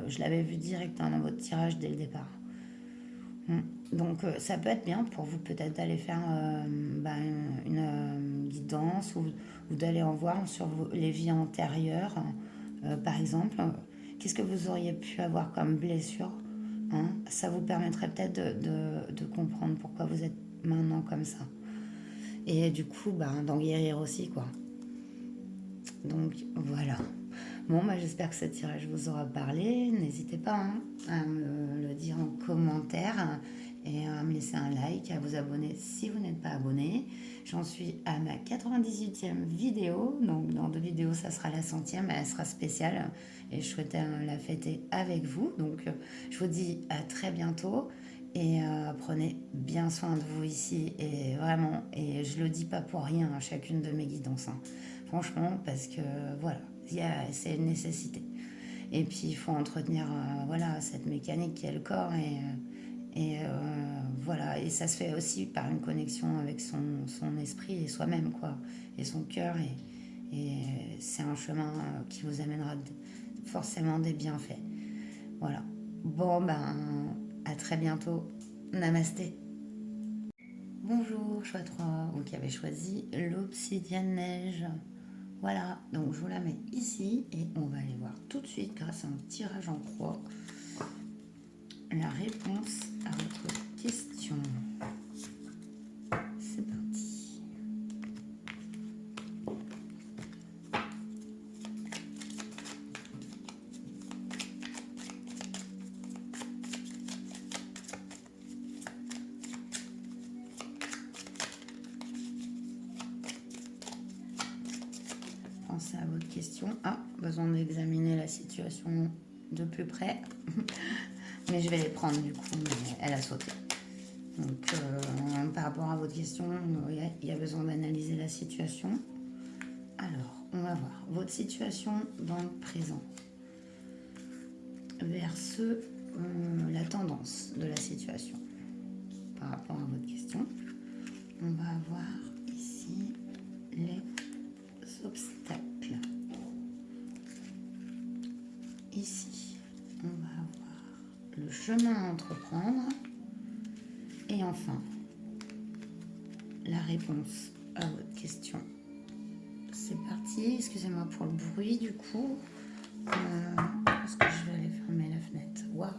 je l'avais vu direct dans votre tirage dès le départ. Donc ça peut être bien pour vous peut-être d'aller faire une guidance ou d'aller en voir sur les vies antérieures. Par exemple, qu'est-ce que vous auriez pu avoir comme blessure, hein. Ça vous permettrait peut-être de comprendre pourquoi vous êtes maintenant comme ça. Et du coup, d'en guérir aussi, quoi. Donc voilà. Bon, j'espère que ce tirage vous aura parlé. N'hésitez pas à me le dire en commentaire et à me laisser un like, à vous abonner si vous n'êtes pas abonné. J'en suis à ma 98e vidéo. Donc dans 2 vidéos, ça sera la 100e, elle sera spéciale. Et je souhaitais la fêter avec vous. Donc je vous dis à très bientôt. Et prenez bien soin de vous ici. Et vraiment, et je le dis pas pour rien à chacune de mes guidances. Franchement, parce que voilà, c'est une nécessité. Et puis il faut entretenir voilà, cette mécanique qui est le corps voilà, et ça se fait aussi par une connexion avec son esprit et soi-même quoi, et son cœur et c'est un chemin qui vous amènera forcément des bienfaits. Voilà. Bon à très bientôt. Namasté. Bonjour, choix 3, vous qui avez choisi l'obsidienne neige. Voilà, donc je vous la mets ici et on va aller voir tout de suite grâce à un tirage en croix la réponse à votre question. C'est parti. Pensez à votre question. Ah, besoin d'examiner la situation de plus près. Mais je vais les prendre du coup, mais elle a sauté. Donc par rapport à votre question, il y a besoin d'analyser la situation. Alors, on va voir votre situation dans le présent versus la tendance de la situation par rapport à votre question. On va avoir ici les obstacles. Ici, on va avoir le chemin à entreprendre. Et enfin, la réponse à votre question. C'est parti. Excusez-moi pour le bruit du coup. Est-ce que je vais aller fermer la fenêtre? Waouh!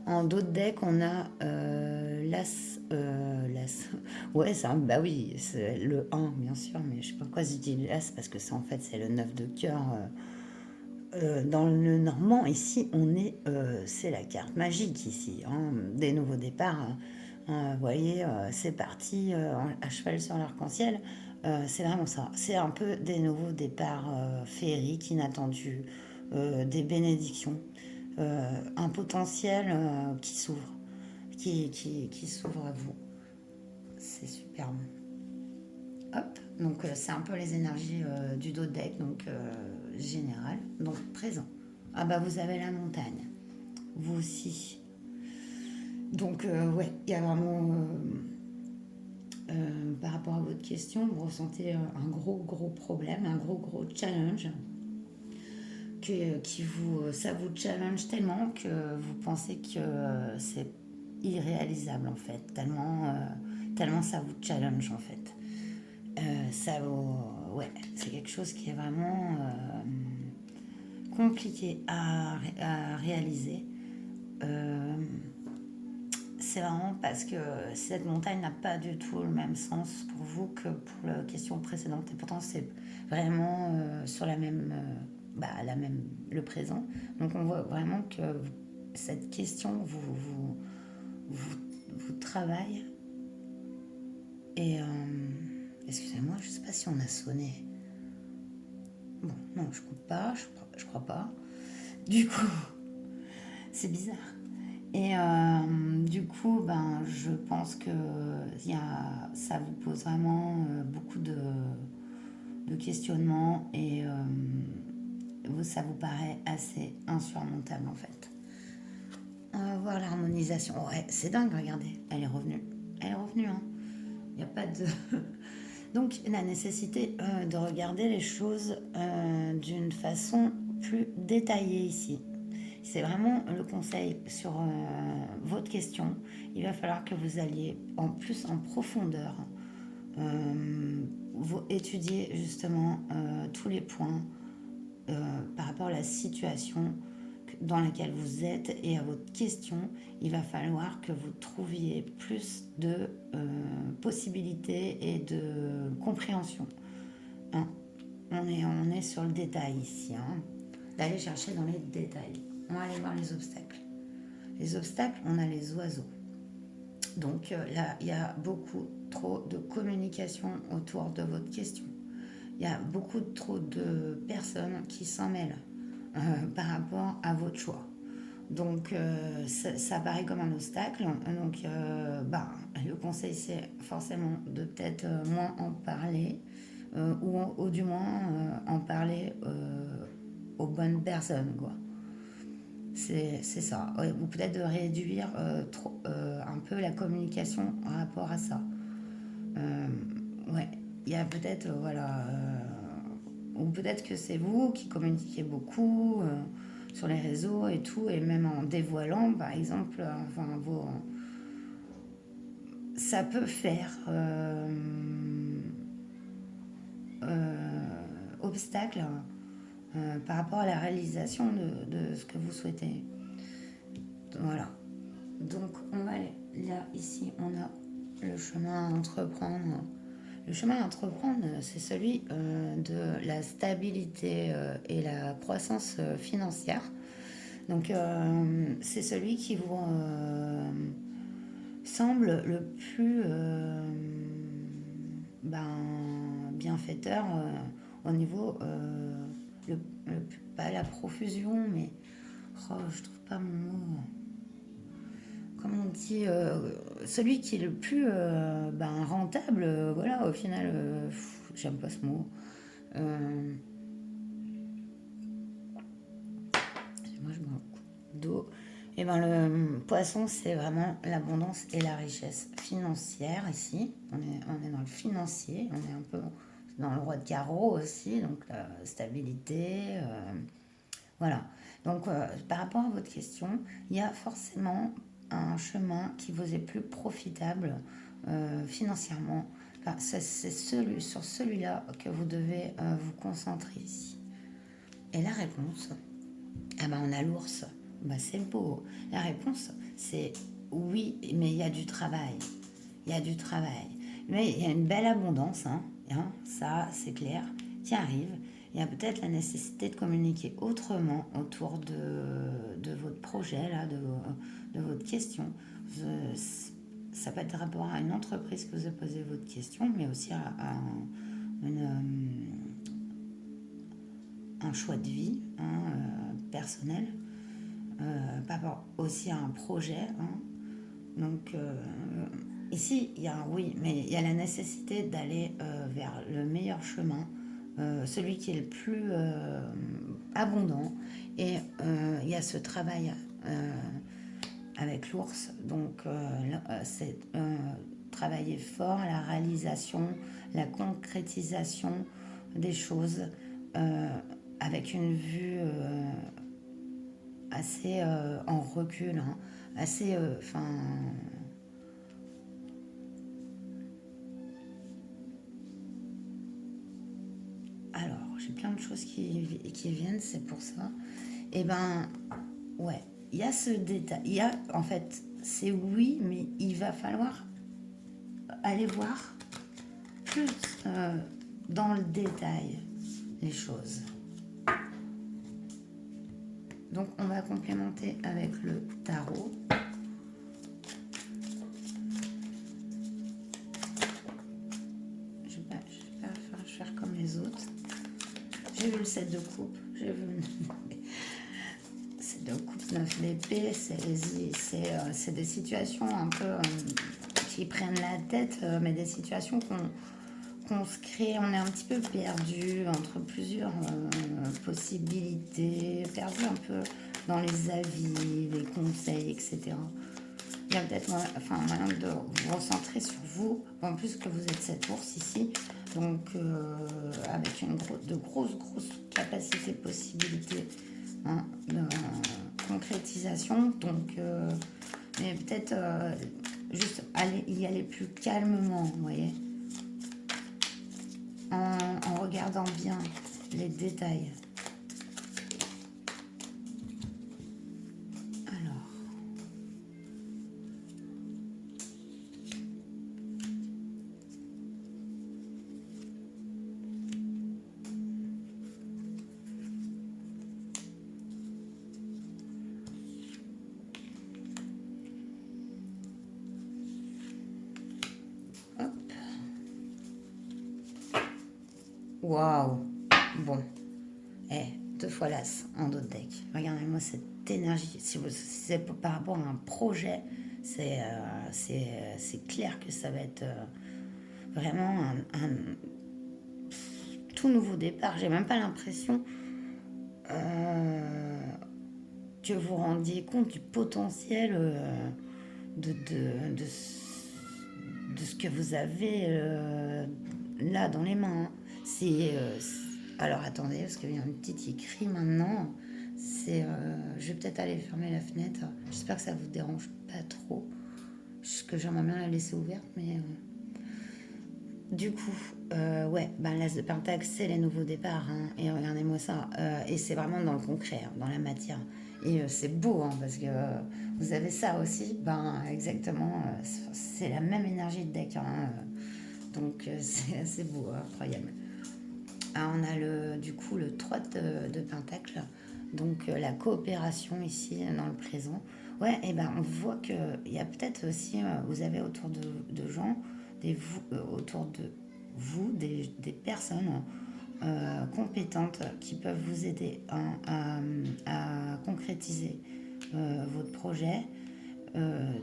En d'autres decks, on a l'As. Ouais, bah oui, c'est le 1, bien sûr, mais je sais pas pourquoi j'utilise l'As parce que en fait, c'est le 9 de cœur. Dans le normand, ici, c'est la carte magique, ici, des nouveaux départs. Vous voyez, c'est parti, à cheval sur l'arc-en-ciel. C'est vraiment ça. C'est un peu des nouveaux départs féeriques, inattendus, des bénédictions, un potentiel qui s'ouvre. qui s'ouvre à vous. C'est superbe. Hop, donc c'est un peu les énergies du dos de deck, donc général, donc présent. Ah bah vous avez la montagne, vous aussi. Donc ouais, il y a vraiment, par rapport à votre question, vous ressentez un gros problème, un gros challenge, ça vous challenge tellement que vous pensez que c'est irréalisable en fait, tellement ça vous challenge en fait. Ouais, c'est quelque chose qui est vraiment compliqué à réaliser. Euh, c'est vraiment parce que cette montagne n'a pas du tout le même sens pour vous que pour la question précédente. Et pourtant, c'est vraiment sur le présent. Donc, on voit vraiment que cette question vous travaille. Et excusez-moi, je ne sais pas si on a sonné. Bon, non, je coupe pas, je crois pas. Du coup, c'est bizarre. Et du coup, ben, je pense que ça vous pose vraiment beaucoup de questionnements et ça vous paraît assez insurmontable en fait. Voir l'harmonisation. Ouais, c'est dingue, regardez, elle est revenue. Elle est revenue, hein. Il n'y a pas de... Donc, la nécessité de regarder les choses d'une façon plus détaillée ici. C'est vraiment le conseil sur votre question. Il va falloir que vous alliez en plus en profondeur, vous étudiez justement tous les points par rapport à la situation dans laquelle vous êtes et à votre question. Il va falloir que vous trouviez plus de possibilités et de compréhension. Hein, on est sur le détail ici. Hein, d'aller chercher dans les détails. On va aller voir les obstacles. Les obstacles, on a les oiseaux. Donc là, il y a beaucoup trop de communication autour de votre question. Il y a beaucoup trop de personnes qui s'en mêlent par rapport à votre choix. Donc ça paraît comme un obstacle. Donc le conseil, c'est forcément de peut-être moins en parler ou du moins en parler aux bonnes personnes, quoi. C'est ça. Ouais, ou peut-être de réduire un peu la communication en rapport à ça. Ouais, il y a peut-être, ou peut-être que c'est vous qui communiquez beaucoup sur les réseaux et tout, et même en dévoilant, par exemple, ça peut faire obstacle par rapport à la réalisation de ce que vous souhaitez. Voilà. Donc, on va aller là, ici, on a le chemin à entreprendre. Le chemin à entreprendre, c'est celui de la stabilité et la croissance financière. Donc, c'est celui qui vous semble le plus bienfaiteur au niveau, pas la profusion, mais je trouve pas mon mot. Comme on dit, celui qui est le plus rentable, voilà, au final, j'aime pas ce mot. Moi, je bois un coup d'eau. Et ben le poisson, c'est vraiment l'abondance et la richesse financière ici. On est dans le financier, on est un peu dans le roi de carreau aussi, donc la stabilité. Voilà. Donc, par rapport à votre question, il y a forcément un chemin qui vous est plus profitable financièrement. Enfin, c'est sur celui-là que vous devez vous concentrer ici. Et la réponse, on a l'ours. C'est beau. La réponse, c'est oui, mais il y a du travail. Il y a du travail. Mais il y a une belle abondance, ça c'est clair, qui arrive. Il y a peut-être la nécessité de communiquer autrement autour de votre projet, là, de votre question. Ça peut être rapport à une entreprise que vous avez posé votre question, mais aussi à un choix de vie personnel, par rapport aussi à un projet, Donc, ici, il y a un oui, mais il y a la nécessité d'aller vers le meilleur chemin, celui qui est le plus abondant. Et il y a ce travail avec l'ours. Donc, c'est travailler fort la réalisation, la concrétisation des choses euh, avec une vue assez en recul, hein, assez, enfin, alors, j'ai plein de choses qui viennent, c'est pour ça. Et ben, ouais, il y a ce détail, il y a, en fait, c'est oui, mais il va falloir aller voir plus dans le détail les choses. Donc, on va complémenter avec le tarot. Je vais faire comme les autres. J'ai vu le 7 de coupe, j'ai vu c'est de coupe 9 d'épée, c'est des situations un peu qui prennent la tête, mais des situations qu'on se crée, on est un petit peu perdu entre plusieurs possibilités, perdu un peu dans les avis, les conseils, etc. Il y a peut-être moyen de vous recentrer sur vous, en plus que vous êtes cette ours ici, donc avec de grosses capacités, possibilités de concrétisation. Donc, mais peut-être juste y aller plus calmement, vous voyez, en regardant bien les détails. Waouh. Bon. Deux fois l'as en dos de deck. Regardez-moi cette énergie. Si c'est par rapport à un projet, c'est clair que ça va être vraiment un tout nouveau départ. J'ai même pas l'impression que vous rendiez compte du potentiel de, de, de, de ce que vous avez là dans les mains. Alors attendez, parce qu'il y a un petit écrit maintenant. Je vais peut-être aller fermer la fenêtre. J'espère que ça vous dérange pas trop. Parce que j'aimerais bien la laisser ouverte, mais du coup, ouais, l'as de Pentacle, c'est les nouveaux départs, hein, et regardez-moi ça. Et c'est vraiment dans le concret, hein, dans la matière. Et c'est beau, hein, parce que vous avez ça aussi. Exactement, c'est la même énergie de deck. Hein, donc, c'est assez beau, hein, incroyable. On a du coup le 3 de Pentacle, donc la coopération ici dans le présent. Ouais, et on voit qu'il y a peut-être aussi, vous avez autour de gens, autour de vous, des personnes compétentes qui peuvent vous aider à concrétiser votre projet.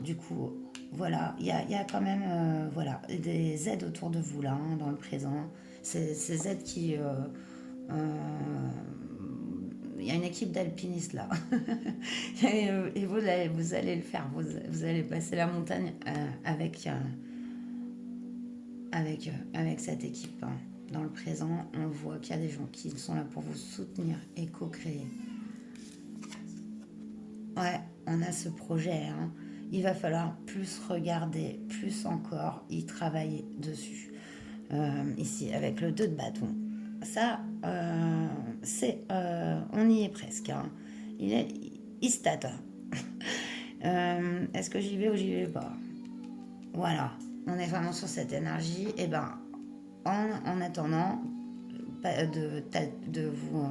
Du coup, voilà, il y a quand même voilà, des aides autour de vous là, hein, dans le présent. Ces aides qui... il y a une équipe d'alpinistes là. Et vous allez le faire. Vous allez passer la montagne avec cette équipe. Hein. Dans le présent, on voit qu'il y a des gens qui sont là pour vous soutenir et co-créer. Ouais, on a ce projet. Hein. Il va falloir plus regarder, plus encore y travailler dessus. Ici, avec le 2 de bâton. Ça, on y est presque. Hein. Il se tâte. Est-ce que j'y vais ou j'y vais pas? Voilà, on est vraiment sur cette énergie. Et en attendant de vous...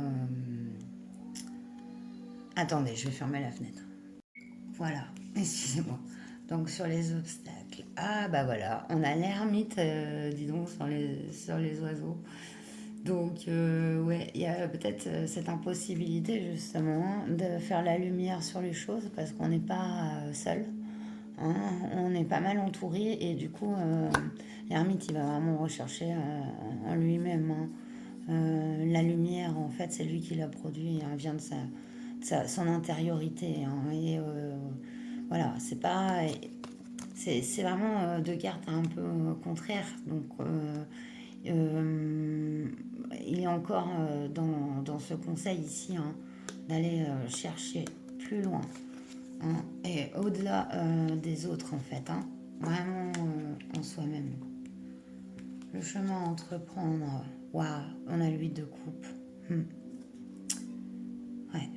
Attendez, je vais fermer la fenêtre. Voilà, excusez-moi. Donc sur les obstacles. Ah voilà, on a l'ermite, dis donc, sur les oiseaux. Donc ouais, il y a peut-être cette impossibilité justement de faire la lumière sur les choses parce qu'on n'est pas seul. hein. On est pas mal entouré et du coup, l'ermite, il va vraiment rechercher en lui-même, hein. La lumière, en fait, c'est lui qui l'a produit, elle vient de son intériorité, hein. Et voilà, c'est pas... C'est vraiment deux cartes un peu contraires. Donc, euh, il est encore dans ce conseil ici, hein, d'aller chercher plus loin, hein, et au-delà des autres, en fait, hein, vraiment en soi-même. Le chemin à entreprendre, waouh, on a l'huile de coupe. Ouais.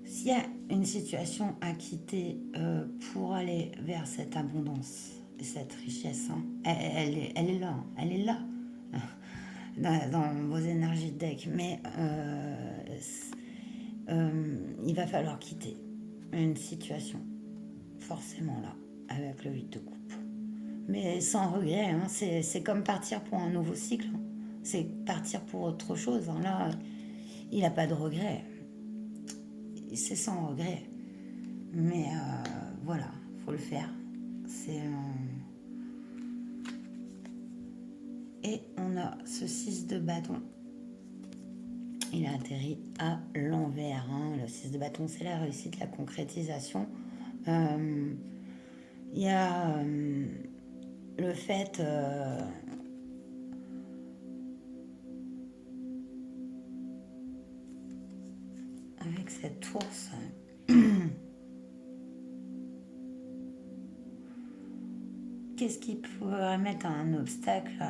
S'il y a une situation à quitter pour aller vers cette abondance et cette richesse, hein, elle est là, hein, elle est là dans vos énergies de deck, mais il va falloir quitter une situation, forcément là, avec le 8 de coupe. Mais sans regret, hein, c'est comme partir pour un nouveau cycle, hein. C'est partir pour autre chose, hein. Là, il n'a pas de regret, c'est sans regret. Mais voilà, faut le faire. C'est Et on a ce 6 de bâton. Il a atterri à l'envers, hein. Le 6 de bâton, c'est la réussite, la concrétisation. Il y a le fait avec cette ours. Qu'est-ce qui pourrait mettre un obstacle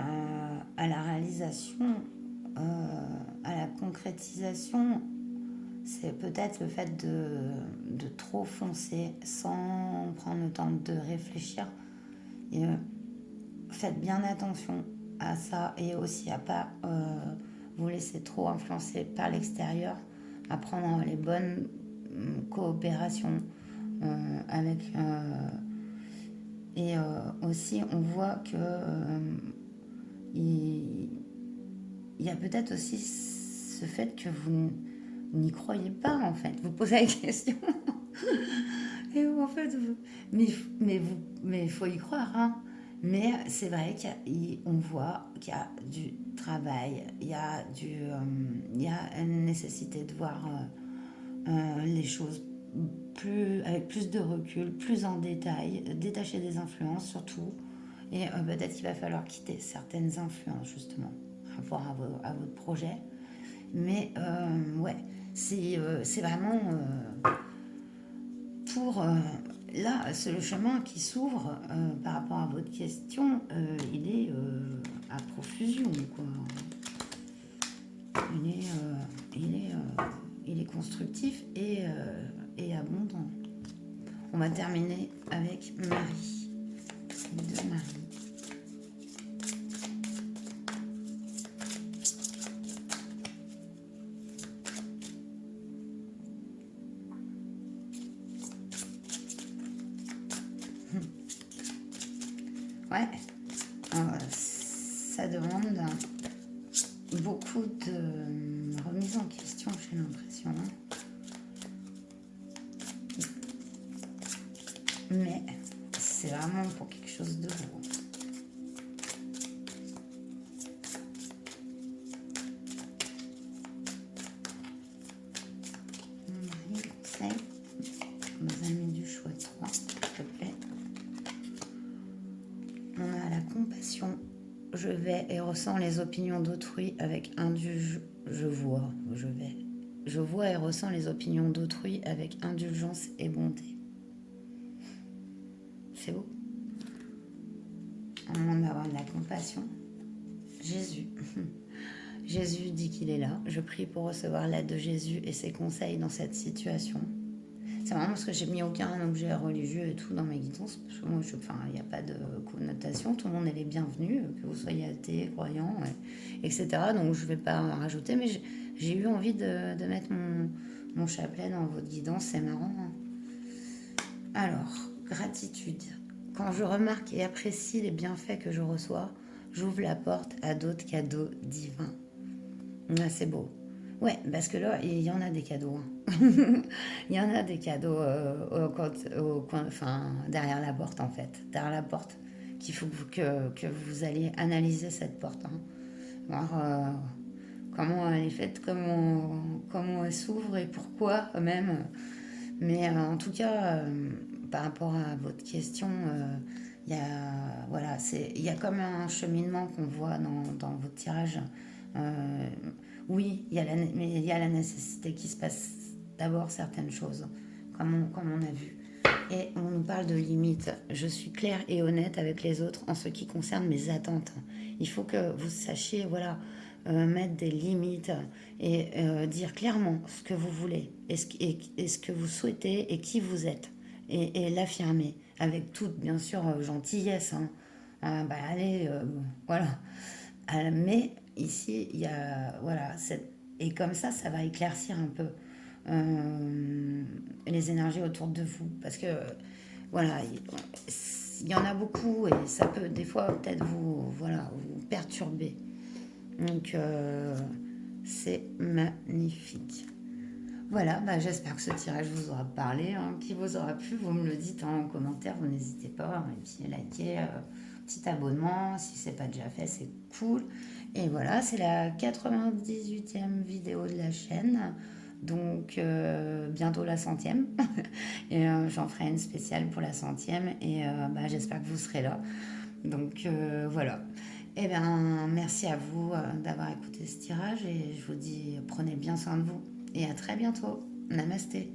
à la réalisation, à la concrétisation? C'est peut-être le fait de trop foncer sans prendre le temps de réfléchir. Et, faites bien attention à ça et aussi à pas vous laisser trop influencer par l'extérieur, à prendre les bonnes coopérations avec... et aussi, on voit que il y a peut-être aussi ce fait que vous n'y croyez pas, en fait. Vous posez la question. Et en fait, mais il faut y croire, hein. Mais c'est vrai qu'on voit qu'il y a du travail, il y a une nécessité de voir les choses avec plus de recul, plus en détail, détacher des influences surtout. Et peut-être qu'il va falloir quitter certaines influences justement, rapport à votre projet. Mais ouais, c'est vraiment pour... là, c'est le chemin qui s'ouvre par rapport à votre question. Il est à profusion, quoi. Il est constructif et abondant. On va terminer avec Marie. De Marie. Ouais, ça demande beaucoup de remise en question, j'ai l'impression. Mais c'est vraiment pour quelque chose de beau. Marie, conseil. Nos amis du choix 3, s'il te plaît. On a la compassion. Je vais et ressens les opinions d'autrui avec je vois. Je vois et ressens les opinions d'autrui avec indulgence et bonté. C'est beau. On demande d'avoir de la compassion. Jésus. Jésus dit qu'il est là. Je prie pour recevoir l'aide de Jésus et ses conseils dans cette situation. C'est vraiment parce que j'ai mis aucun objet religieux et tout dans mes guidances. Parce que moi, il n'y a pas de connotation. Tout le monde est les bienvenus, que vous soyez athée, croyant, etc. Donc, je ne vais pas en rajouter. Mais j'ai eu envie de mettre mon chapelet dans votre guidance. C'est marrant, hein. Alors, gratitude. Quand je remarque et apprécie les bienfaits que je reçois, j'ouvre la porte à d'autres cadeaux divins. Là, c'est beau. Ouais, parce que là, il y en a des cadeaux, hein. Il y en a des cadeaux enfin, derrière la porte, en fait. Derrière la porte, qu'il faut que vous alliez analyser cette porte, hein. Voir comment elle est faite, comment elle s'ouvre et pourquoi même. Mais en tout cas, par rapport à votre question, il y a, voilà, il y a comme un cheminement qu'on voit dans votre tirage. Euh, oui, mais il y a la nécessité qu'il se passe d'abord certaines choses, comme on a vu. Et on nous parle de limites. Je suis claire et honnête avec les autres en ce qui concerne mes attentes. Il faut que vous sachiez, voilà, mettre des limites et dire clairement ce que vous voulez et ce que vous souhaitez et qui vous êtes. Et l'affirmer avec toute, bien sûr, gentillesse, hein. Bah, allez, voilà. Mais ici, il y a, voilà, et comme ça va éclaircir un peu les énergies autour de vous. Parce que, voilà, il y en a beaucoup et ça peut des fois peut-être voilà, vous perturber. Donc, c'est magnifique. Voilà, bah, j'espère que ce tirage vous aura parlé, hein, qui vous aura plu. Vous me le dites en commentaire, vous n'hésitez pas. Et puis, likez, petit abonnement, si c'est pas déjà fait, c'est cool. Et voilà, c'est la 98e vidéo de la chaîne. Donc, bientôt la 100e. Et j'en ferai une spéciale pour la 100e. Et bah, j'espère que vous serez là. Donc, voilà. Eh bien, merci à vous d'avoir écouté ce tirage. Et je vous dis, prenez bien soin de vous. Et à très bientôt. Namasté.